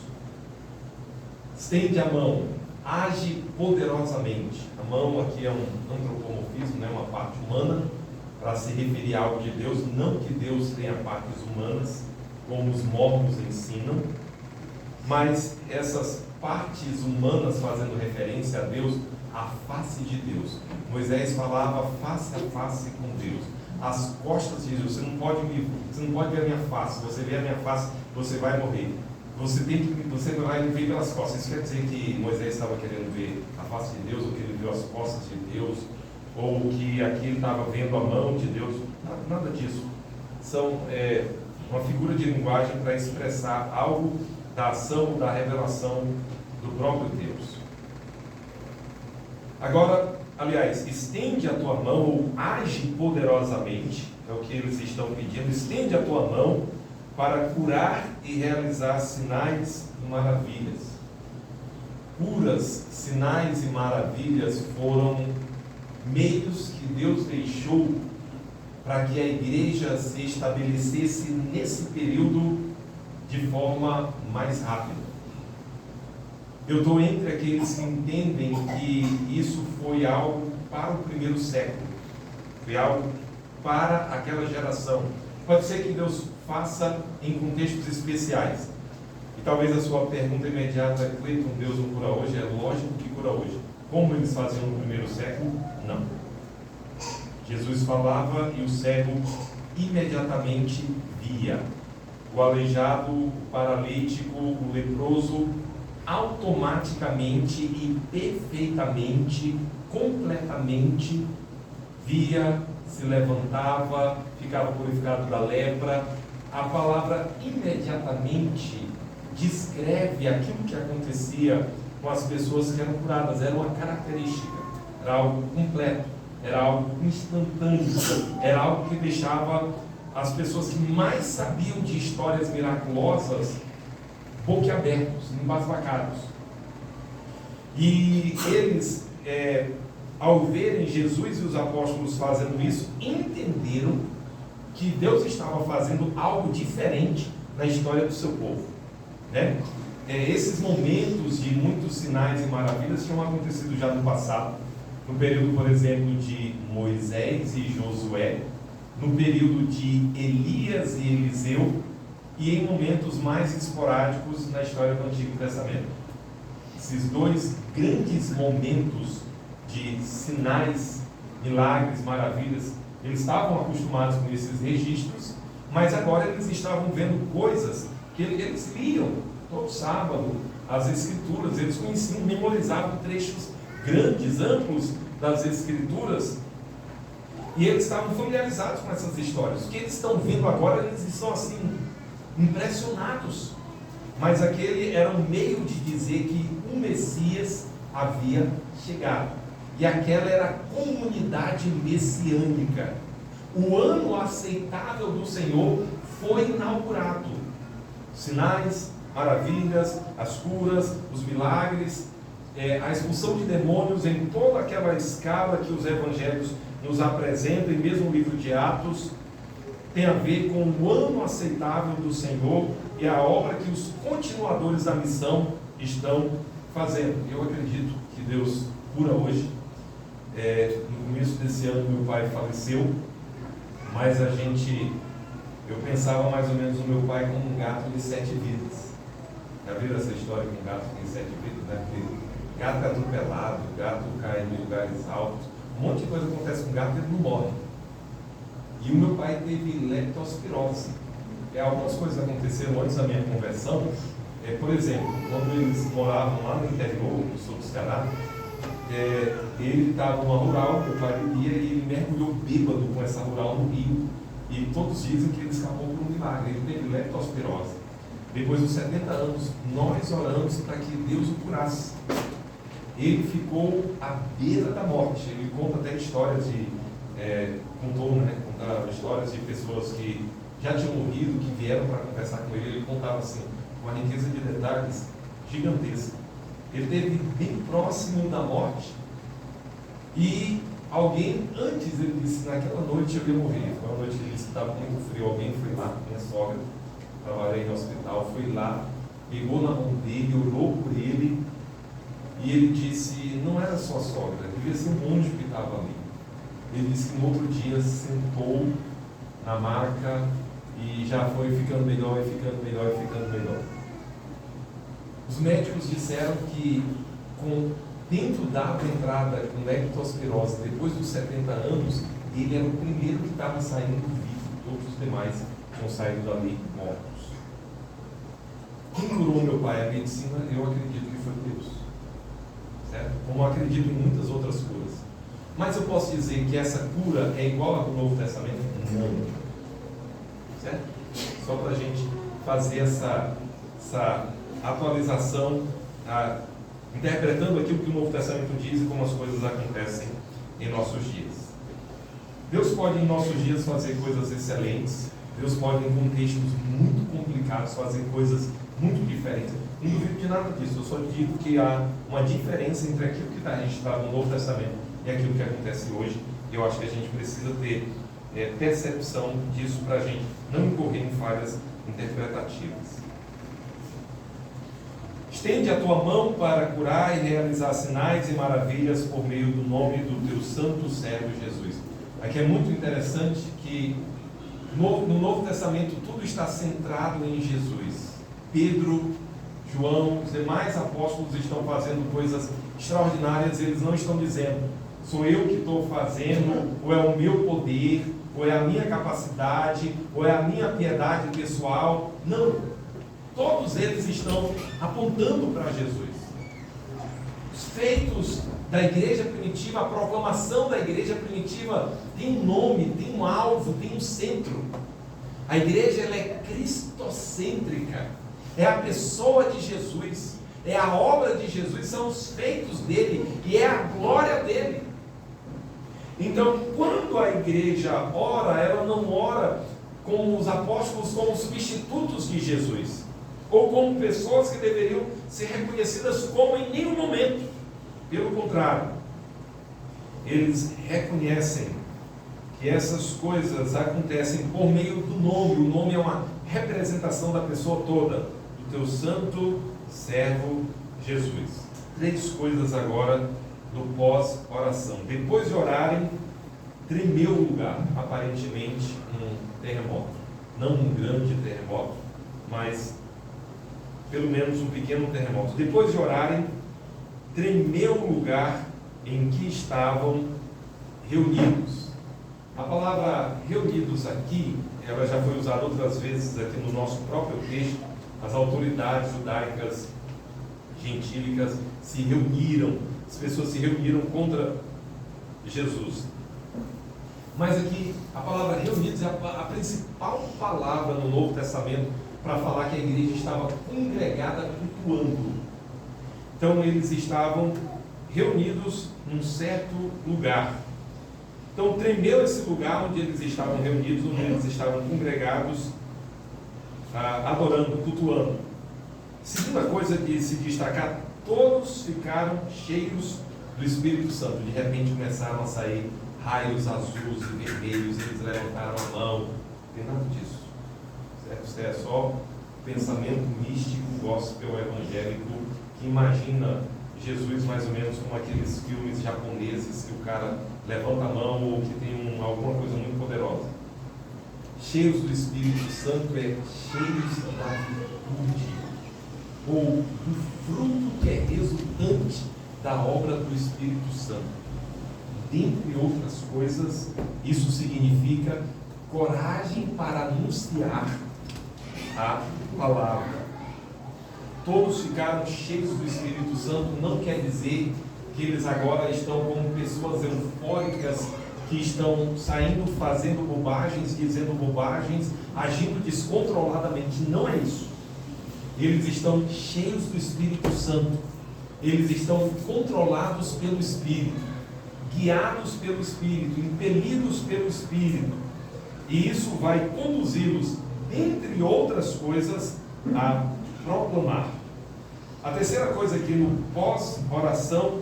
Estende a mão, age poderosamente. A mão aqui é um antropomorfismo, uma parte humana, para se referir a algo de Deus. Não que Deus tenha partes humanas, como os mormons ensinam, mas essas partes humanas fazendo referência a Deus, a face de Deus. Moisés falava face a face com Deus. As costas de Jesus, você não pode ver a minha face. Você vê a minha face, você vai morrer. Você vai me ver pelas costas. Isso quer dizer que Moisés estava querendo ver a face de Deus, ou que ele viu as costas de Deus, ou que aqui ele estava vendo a mão de Deus? Nada disso. São uma figura de linguagem para expressar algo da ação, da revelação do próprio Deus. Agora, aliás, estende a tua mão, ou age poderosamente, é o que eles estão pedindo. Estende a tua mão para curar e realizar sinais e maravilhas. Curas, sinais e maravilhas foram meios que Deus deixou para que a igreja se estabelecesse nesse período de forma mais rápida. Eu estou entre aqueles que entendem que isso foi algo para o primeiro século, foi algo para aquela geração. Pode ser que Deus faça em contextos especiais. E talvez a sua pergunta imediata é: Cleiton, Deus não cura hoje? É lógico que cura hoje. Como eles faziam no primeiro século? Não. Jesus falava e o cego imediatamente via. O aleijado, o paralítico, o leproso, automaticamente e perfeitamente, completamente via, se levantava, ficava purificado da lepra. A palavra imediatamente descreve aquilo que acontecia com as pessoas que eram curadas. Era uma característica, era algo completo, era algo instantâneo, era algo que deixava as pessoas que mais sabiam de histórias miraculosas boquiabertos, embasbacados. E eles, ao verem Jesus e os apóstolos fazendo isso, entenderam que Deus estava fazendo algo diferente na história do seu povo, né? Esses momentos de muitos sinais e maravilhas tinham acontecido já no passado, no período, por exemplo, de Moisés e Josué, no período de Elias e Eliseu, e em momentos mais esporádicos na história do Antigo Testamento. Esses 2 grandes momentos de sinais, milagres, maravilhas, eles estavam acostumados com esses registros, mas agora eles estavam vendo coisas que eles liam todo sábado, as Escrituras. Eles conheciam, memorizavam trechos grandes, amplos das Escrituras, E eles estavam familiarizados com essas histórias. O que eles estão vendo agora, eles estão assim, impressionados. Mas aquele era um meio de dizer que o Messias havia chegado. E aquela era a comunidade messiânica. O ano aceitável do Senhor foi inaugurado. Sinais, maravilhas, as curas, os milagres, a expulsão de demônios em toda aquela escala que os evangelhos nos apresentam, e mesmo o livro de Atos, tem a ver com o ano aceitável do Senhor e a obra que os continuadores da missão estão fazendo. Eu acredito que Deus cura hoje. No começo desse ano meu pai faleceu, mas eu pensava mais ou menos no meu pai como um gato de 7 vidas. Já viram essa história que um gato tem 7 vidas, né? Porque gato é atropelado, gato cai em lugares altos, um monte de coisa acontece com o gato e ele não morre. E o meu pai teve leptospirose. Algumas coisas aconteceram antes da minha conversão. Por exemplo, quando eles moravam lá no interior, no sul do Ceará, ele estava numa rural, meu pai bebia, e ele mergulhou bêbado com essa rural no rio. E todos dizem que ele escapou por um milagre. Ele teve leptospirose. Depois dos 70 anos, nós oramos para que Deus o curasse. Ele ficou à beira da morte. Ele conta até histórias conta histórias de pessoas que já tinham morrido, que vieram para conversar com ele. Ele contava assim, com uma riqueza de detalhes gigantesca. Ele esteve bem próximo da morte, e alguém, antes ele disse, naquela noite eu ia morrer. Foi uma noite que ele disse que estava muito frio. Alguém foi lá, minha sogra, trabalhei no hospital, foi lá, pegou na mão dele, orou por ele, e ele disse, não era sua sogra, devia ser um monge que estava ali. Ele disse que no outro dia sentou na maca e já foi ficando melhor, e ficando melhor, e ficando melhor. Os médicos disseram que, tendo dado entrada com leptospirose depois dos 70 anos, ele era o primeiro que estava saindo vivo, todos os demais tinham saído dali mortos. Quem curou meu pai? A medicina, eu acredito que foi Deus, certo? Como eu acredito em muitas outras curas. Mas eu posso dizer que essa cura é igual a do Novo Testamento? Não. Certo? Só para a gente fazer essa atualização, interpretando aquilo que o Novo Testamento diz e como as coisas acontecem em nossos dias. Deus pode em nossos dias fazer coisas excelentes. Deus pode em contextos muito complicados fazer coisas muito diferentes. Não duvido de nada disso. Eu só digo que há uma diferença entre aquilo que está registrado no Novo Testamento e aquilo que acontece hoje. E eu acho que a gente precisa ter percepção disso para a gente não incorrer em falhas interpretativas. Estende a tua mão para curar e realizar sinais e maravilhas por meio do nome do teu santo servo Jesus. Aqui é muito interessante que no Novo Testamento tudo está centrado em Jesus. Pedro, João, os demais apóstolos estão fazendo coisas extraordinárias. Eles não estão dizendo, sou eu que estou fazendo, ou é o meu poder, ou é a minha capacidade, ou é a minha piedade pessoal. Não. Todos eles estão apontando para Jesus. Os feitos da igreja primitiva, a proclamação da igreja primitiva tem um nome, tem um alvo, tem um centro. A igreja ela é cristocêntrica. É a pessoa de Jesus, é a obra de Jesus, são os feitos dele e é a glória dele. Então, quando a igreja ora, ela não ora como os apóstolos, como substitutos de Jesus, ou como pessoas que deveriam ser reconhecidas como em nenhum momento. Pelo contrário, eles reconhecem que essas coisas acontecem por meio do nome. O nome é uma representação da pessoa toda, do teu santo servo Jesus. 3 coisas agora do pós-oração. Depois de orarem, tremeu o lugar, aparentemente um terremoto. Não um grande terremoto, mas pelo menos um pequeno terremoto. Depois de orarem, tremeu o lugar em que estavam reunidos. A palavra reunidos aqui, ela já foi usada outras vezes aqui no nosso próprio texto. As autoridades judaicas, gentílicas, se reuniram, as pessoas se reuniram contra Jesus. Mas aqui, a palavra reunidos é a principal palavra no Novo Testamento para falar que a igreja estava congregada cultuando. Então, eles estavam reunidos num certo lugar. Então, tremeu esse lugar onde eles estavam reunidos, onde eles estavam congregados, adorando, cultuando. Segunda coisa de se destacar, todos ficaram cheios do Espírito Santo. De repente começaram a sair raios azuis e vermelhos, eles levantaram a mão. Não tem nada disso, certo? Isso é só pensamento místico, gospel, evangélico, que imagina Jesus mais ou menos como aqueles filmes japoneses que o cara levanta a mão ou que tem alguma coisa muito poderosa. Cheios do Espírito Santo é cheios da virtude, ou do fruto que é resultante da obra do Espírito Santo. Dentre outras coisas, isso significa coragem para anunciar a palavra. Todos ficaram cheios do Espírito Santo, não quer dizer que eles agora estão como pessoas eufóricas, que estão saindo fazendo bobagens, dizendo bobagens, agindo descontroladamente. Não é isso. Eles estão cheios do Espírito Santo. Eles estão controlados pelo Espírito, guiados pelo Espírito, impelidos pelo Espírito. E isso vai conduzi-los, dentre outras coisas, a proclamar. A terceira coisa aqui no pós-oração,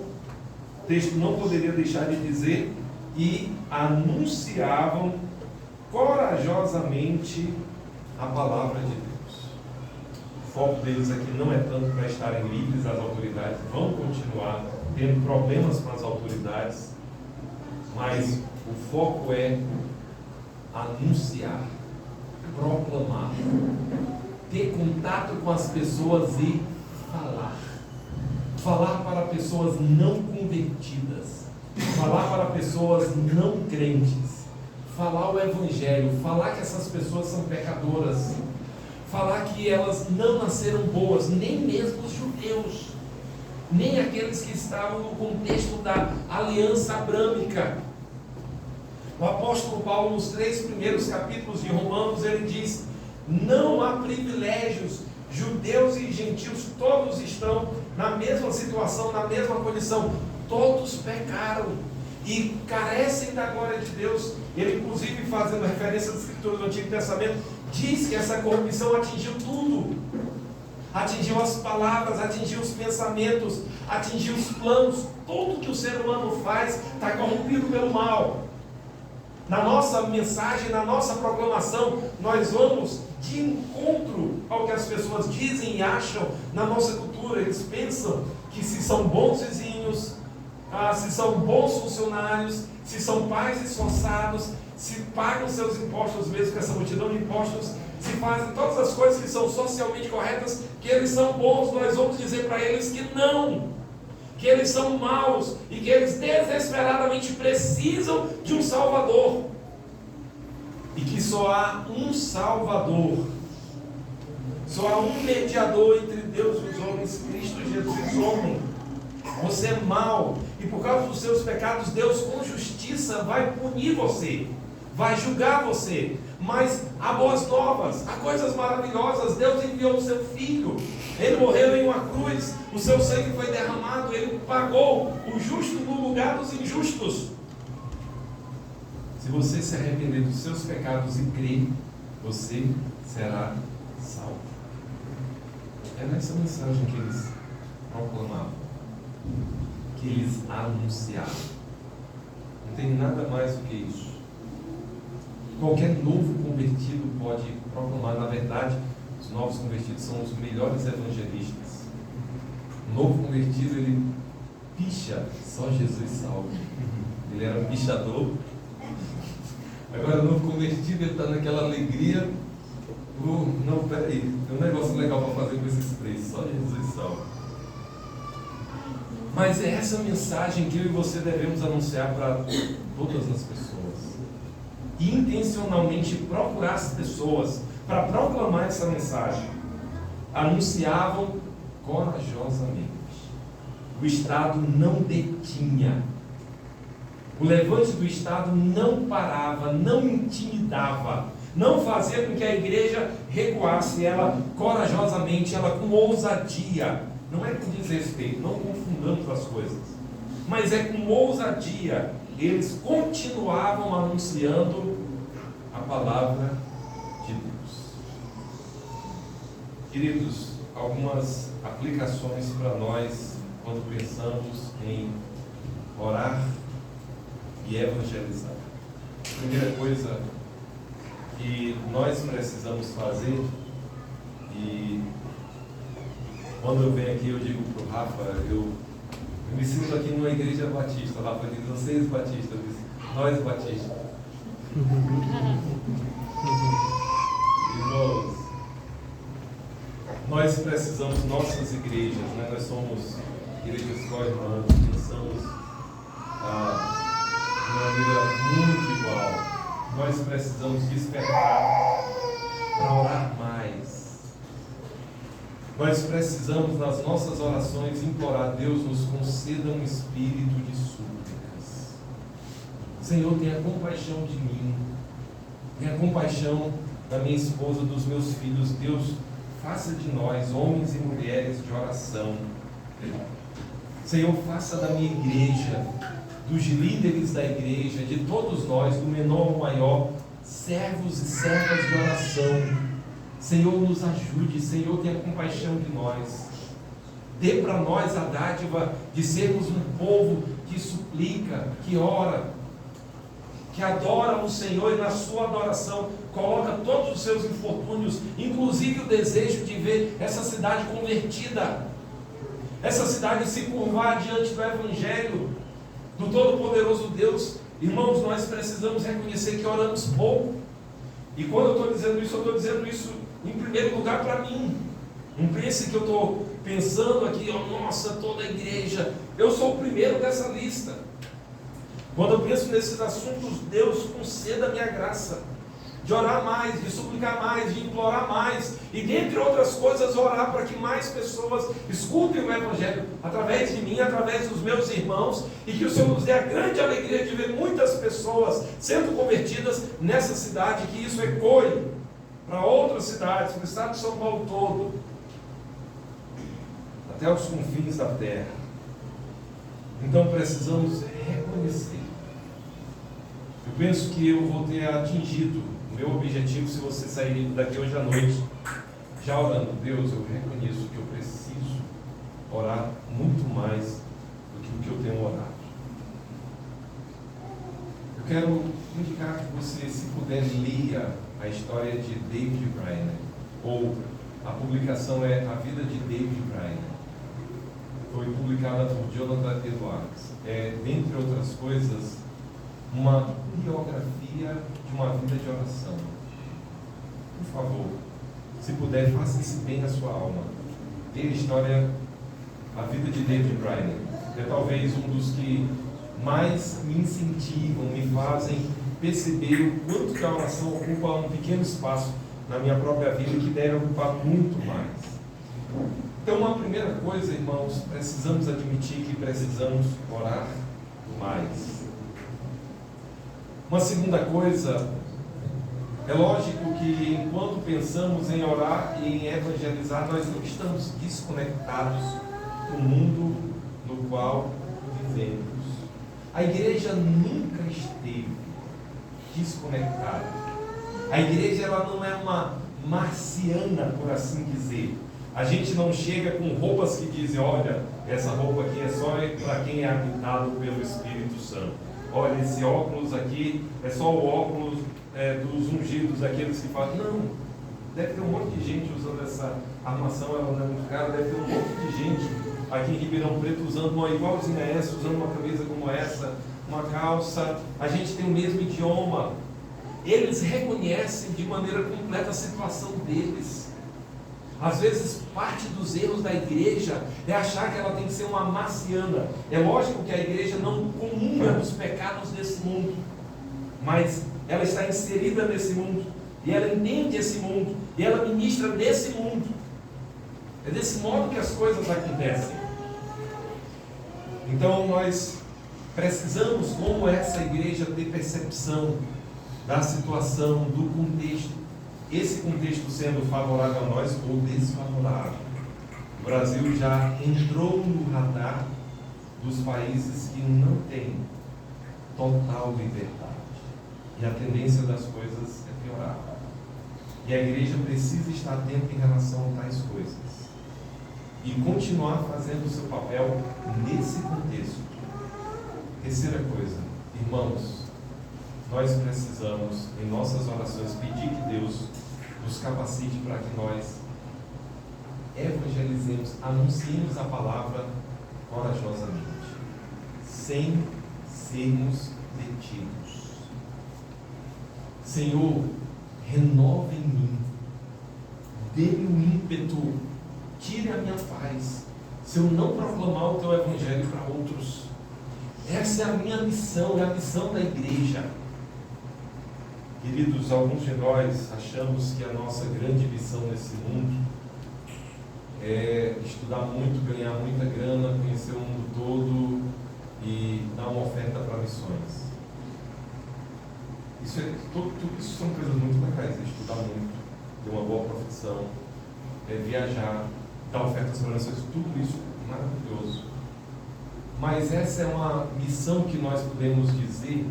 o texto não poderia deixar de dizer: e anunciavam corajosamente a palavra de Deus. O foco deles aqui não é tanto para estarem livres das autoridades, vão continuar tendo problemas com as autoridades, mas o foco é anunciar, proclamar, ter contato com as pessoas e falar para pessoas não convertidas, falar para pessoas não crentes, falar o Evangelho, falar que essas pessoas são pecadoras, falar que elas não nasceram boas, nem mesmo os judeus, nem aqueles que estavam no contexto da aliança abrâmica. O apóstolo Paulo, nos 3 primeiros capítulos de Romanos, ele diz: não há privilégios, judeus e gentios, todos estão na mesma situação, na mesma condição, todos pecaram e carecem da glória de Deus. Ele, inclusive, fazendo referência às escrituras do Antigo Testamento, diz que essa corrupção atingiu tudo, atingiu as palavras, atingiu os pensamentos, atingiu os planos. Tudo que o ser humano faz está corrompido pelo mal. Na nossa mensagem, na nossa proclamação, nós vamos de encontro ao que as pessoas dizem e acham na nossa cultura. Eles pensam que se são bons vizinhos, se são bons funcionários, se são pais esforçados, se pagam seus impostos mesmo com essa multidão de impostos, se fazem todas as coisas que são socialmente corretas, que eles são bons. Nós vamos dizer para eles que não, que eles são maus e que eles desesperadamente precisam de um Salvador, e que só há um Salvador, só há um mediador entre Deus e os homens, Cristo Jesus, homem. Você é mau, e por causa dos seus pecados, Deus com justiça vai punir você, vai julgar você. Mas há boas novas, há coisas maravilhosas. Deus enviou o seu Filho, Ele morreu em uma cruz, o seu sangue foi derramado, Ele pagou o justo no lugar dos injustos. Se você se arrepender dos seus pecados e crer, você será salvo. É nessa mensagem que eles proclamavam, que eles anunciavam. Não tem nada mais do que isso. Qualquer novo convertido pode proclamar. Na verdade, os novos convertidos são os melhores evangelistas. O novo convertido, ele picha, só Jesus salva. Ele era um pichador. Agora, o novo convertido, ele está naquela alegria. Não, peraí, tem um negócio legal para fazer com esses 3, só Jesus salva. Mas é essa mensagem que eu e você devemos anunciar para todas as pessoas. E intencionalmente procurar as pessoas para proclamar essa mensagem. Anunciavam corajosamente. O Estado não detinha. O levante do Estado não parava, não intimidava, não fazia com que a igreja recuasse, ela corajosamente, ela com ousadia, não é com desrespeito, não confundamos as coisas, mas é com ousadia, eles continuavam anunciando a palavra de Deus. Queridos, algumas aplicações para nós quando pensamos em orar e evangelizar. A primeira coisa que nós precisamos fazer, e quando eu venho aqui eu digo para o Rafa, eu me sinto aqui numa igreja batista. O Rafa diz, vocês batistas, eu disse, nós batistas. Irmãos, nós precisamos, nossas igrejas, né? Nós somos igrejas co-irmãs, pensamos de maneira muito igual. Nós precisamos despertar para orar mais. Nós precisamos, nas nossas orações, implorar a Deus nos conceda um espírito de súplicas. Senhor, tenha compaixão de mim, tenha compaixão da minha esposa, dos meus filhos. Deus, faça de nós homens e mulheres de oração. Senhor, faça da minha igreja, dos líderes da igreja, de todos nós, do menor ao maior, servos e servas de oração. Senhor, nos ajude. Senhor, tenha compaixão de nós. Dê para nós a dádiva de sermos um povo que suplica, que ora, que adora o Senhor, e na sua adoração coloca todos os seus infortúnios, inclusive o desejo de ver essa cidade convertida, essa cidade se curvar diante do Evangelho do Todo-Poderoso Deus. Irmãos, nós precisamos reconhecer que oramos pouco, e quando eu estou dizendo isso, eu estou dizendo isso em primeiro lugar para mim. Não pense que eu estou pensando aqui, nossa, toda a igreja, eu sou o primeiro dessa lista. Quando eu penso nesses assuntos, Deus conceda a minha graça de orar mais, de suplicar mais, de implorar mais, e dentre outras coisas, orar para que mais pessoas escutem o Evangelho através de mim, através dos meus irmãos, e que o Senhor nos dê a grande alegria de ver muitas pessoas sendo convertidas nessa cidade, que isso ecoe para outras cidades, para o estado de São Paulo todo, até os confins da terra. Então precisamos reconhecer. Eu penso que eu vou ter atingido o meu objetivo se você sair daqui hoje à noite já orando. Deus, eu reconheço que eu preciso orar muito mais do que o que eu tenho orado. Eu quero indicar que você, se puder, leia a história de David Brainerd, ou a publicação é A Vida de David Brainerd. Foi publicada por Jonathan Edwards. É, dentre outras coisas, uma biografia de uma vida de oração. Por favor, se puder, faça esse bem na sua alma. Leia a história, a vida de David Brainerd. É talvez um dos que mais me incentivam, me fazem perceber o quanto que a oração ocupa um pequeno espaço na minha própria vida e que deve ocupar muito mais. Então, uma primeira coisa, irmãos, precisamos admitir que precisamos orar mais. Uma segunda coisa, é lógico que enquanto pensamos em orar e em evangelizar, nós não estamos desconectados do mundo no qual vivemos. A igreja nunca esteve desconectada. A igreja, ela não é uma marciana, por assim dizer. A gente não chega com roupas que dizem, olha, essa roupa aqui é só para quem é habitado pelo Espírito Santo. Olha, esse óculos aqui é só o óculos dos ungidos, aqueles que falam. Não, deve ter um monte de gente usando essa armação, ela não é muito cara, deve ter um monte de gente aqui em Ribeirão Preto usando uma igualzinha a essa, usando uma camisa como essa, uma calça. A gente tem o mesmo idioma. Eles reconhecem de maneira completa a situação deles. Às vezes, parte dos erros da igreja é achar que ela tem que ser uma marciana. É lógico que a igreja não comunga dos pecados desse mundo, mas ela está inserida nesse mundo, e ela entende esse mundo, e ela ministra desse mundo. É desse modo que as coisas acontecem. Então, nós Precisamos, como essa igreja, ter percepção da situação, do contexto. Esse contexto sendo favorável a nós ou desfavorável. O Brasil já entrou no radar dos países que não têm total liberdade. E a tendência das coisas é piorar. E a igreja precisa estar atenta em relação a tais coisas. E continuar fazendo o seu papel nesse contexto. Terceira coisa, irmãos, nós precisamos, em nossas orações, pedir que Deus nos capacite para que nós evangelizemos, anunciemos a palavra corajosamente, sem sermos detidos. Senhor, renova em mim, dê-me um ímpeto, tire a minha paz, se eu não proclamar o teu evangelho para outros. Essa é a minha missão, é a missão da igreja. Queridos, alguns de nós achamos que a nossa grande missão nesse mundo é estudar muito, ganhar muita grana, conhecer o mundo todo e dar uma oferta para missões. Tudo isso são coisas muito legais, estudar muito, ter uma boa profissão, viajar, dar ofertas para missões, tudo isso é maravilhoso. Mas essa é uma missão que nós podemos dizer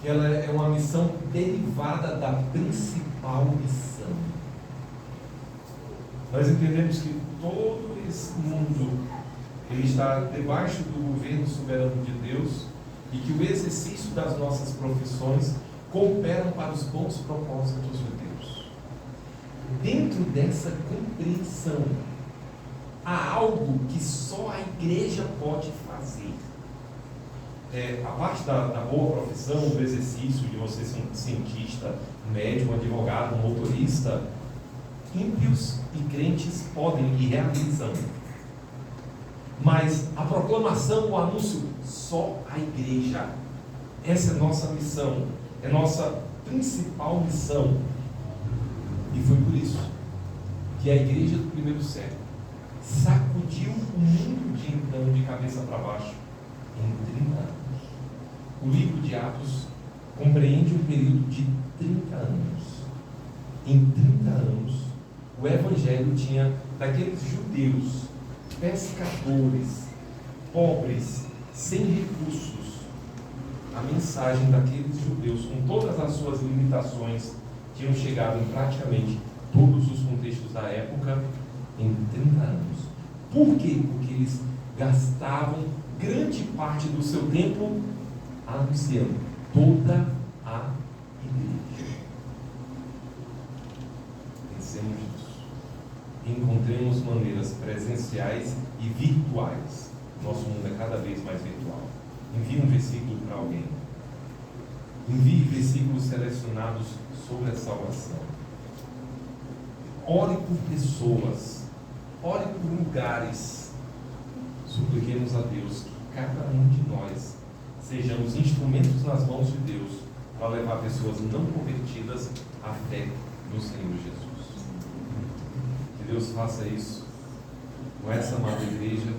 que ela é uma missão derivada da principal missão. Nós entendemos que todo esse mundo ele está debaixo do governo soberano de Deus e que o exercício das nossas profissões cooperam para os bons propósitos de Deus. Dentro dessa compreensão, há algo que só a igreja pode fazer. A parte da boa profissão, do exercício de você ser um cientista, um médico, um advogado, um motorista, ímpios e crentes podem e realizam. Mas a proclamação, o anúncio, só a igreja. Essa é nossa missão, é nossa principal missão. E foi por isso que a igreja do primeiro século sacudiu o mundo de então de cabeça para baixo em 30 anos. O livro de Atos compreende um período de 30 anos. Em 30 anos, o evangelho tinha daqueles judeus, pescadores, pobres, sem recursos. A mensagem daqueles judeus, com todas as suas limitações, tinham chegado em praticamente todos os contextos da época em 30 anos. Por quê? Porque eles gastavam grande parte do seu tempo anunciando toda a igreja. Pensemos nisso. Encontremos maneiras presenciais e virtuais. Nosso mundo é cada vez mais virtual. Envie um versículo para alguém. Envie versículos selecionados sobre a salvação. Ore por pessoas. Ore por lugares. Supliquemos a Deus que cada um de nós sejamos instrumentos nas mãos de Deus para levar pessoas não convertidas à fé no Senhor Jesus. Que Deus faça isso com essa amada igreja,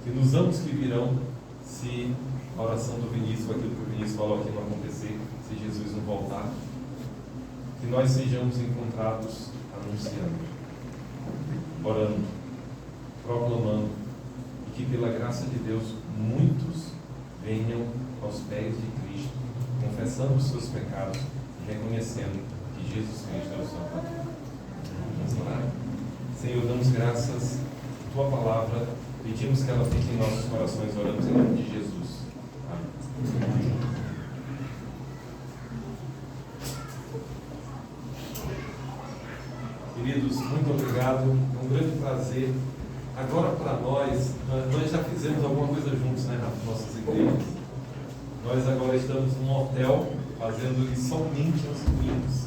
que nos anos que virão, se a oração do Vinícius, aquilo que o Vinícius falou aqui não acontecer, se Jesus não voltar, que nós sejamos encontrados anunciando, orando, proclamando, e que pela graça de Deus muitos venham aos pés de Cristo, confessando os seus pecados e reconhecendo que Jesus Cristo é o Salvador. Vamos orar. Senhor, damos graças à Tua palavra, pedimos que ela fique em nossos corações, oramos em nome de Jesus. Amém. Queridos, muito obrigado, é um grande prazer. Agora para nós já fizemos alguma coisa juntos, né, nas nossas igrejas. Nós agora estamos num hotel, fazendo isso somente aos domingos.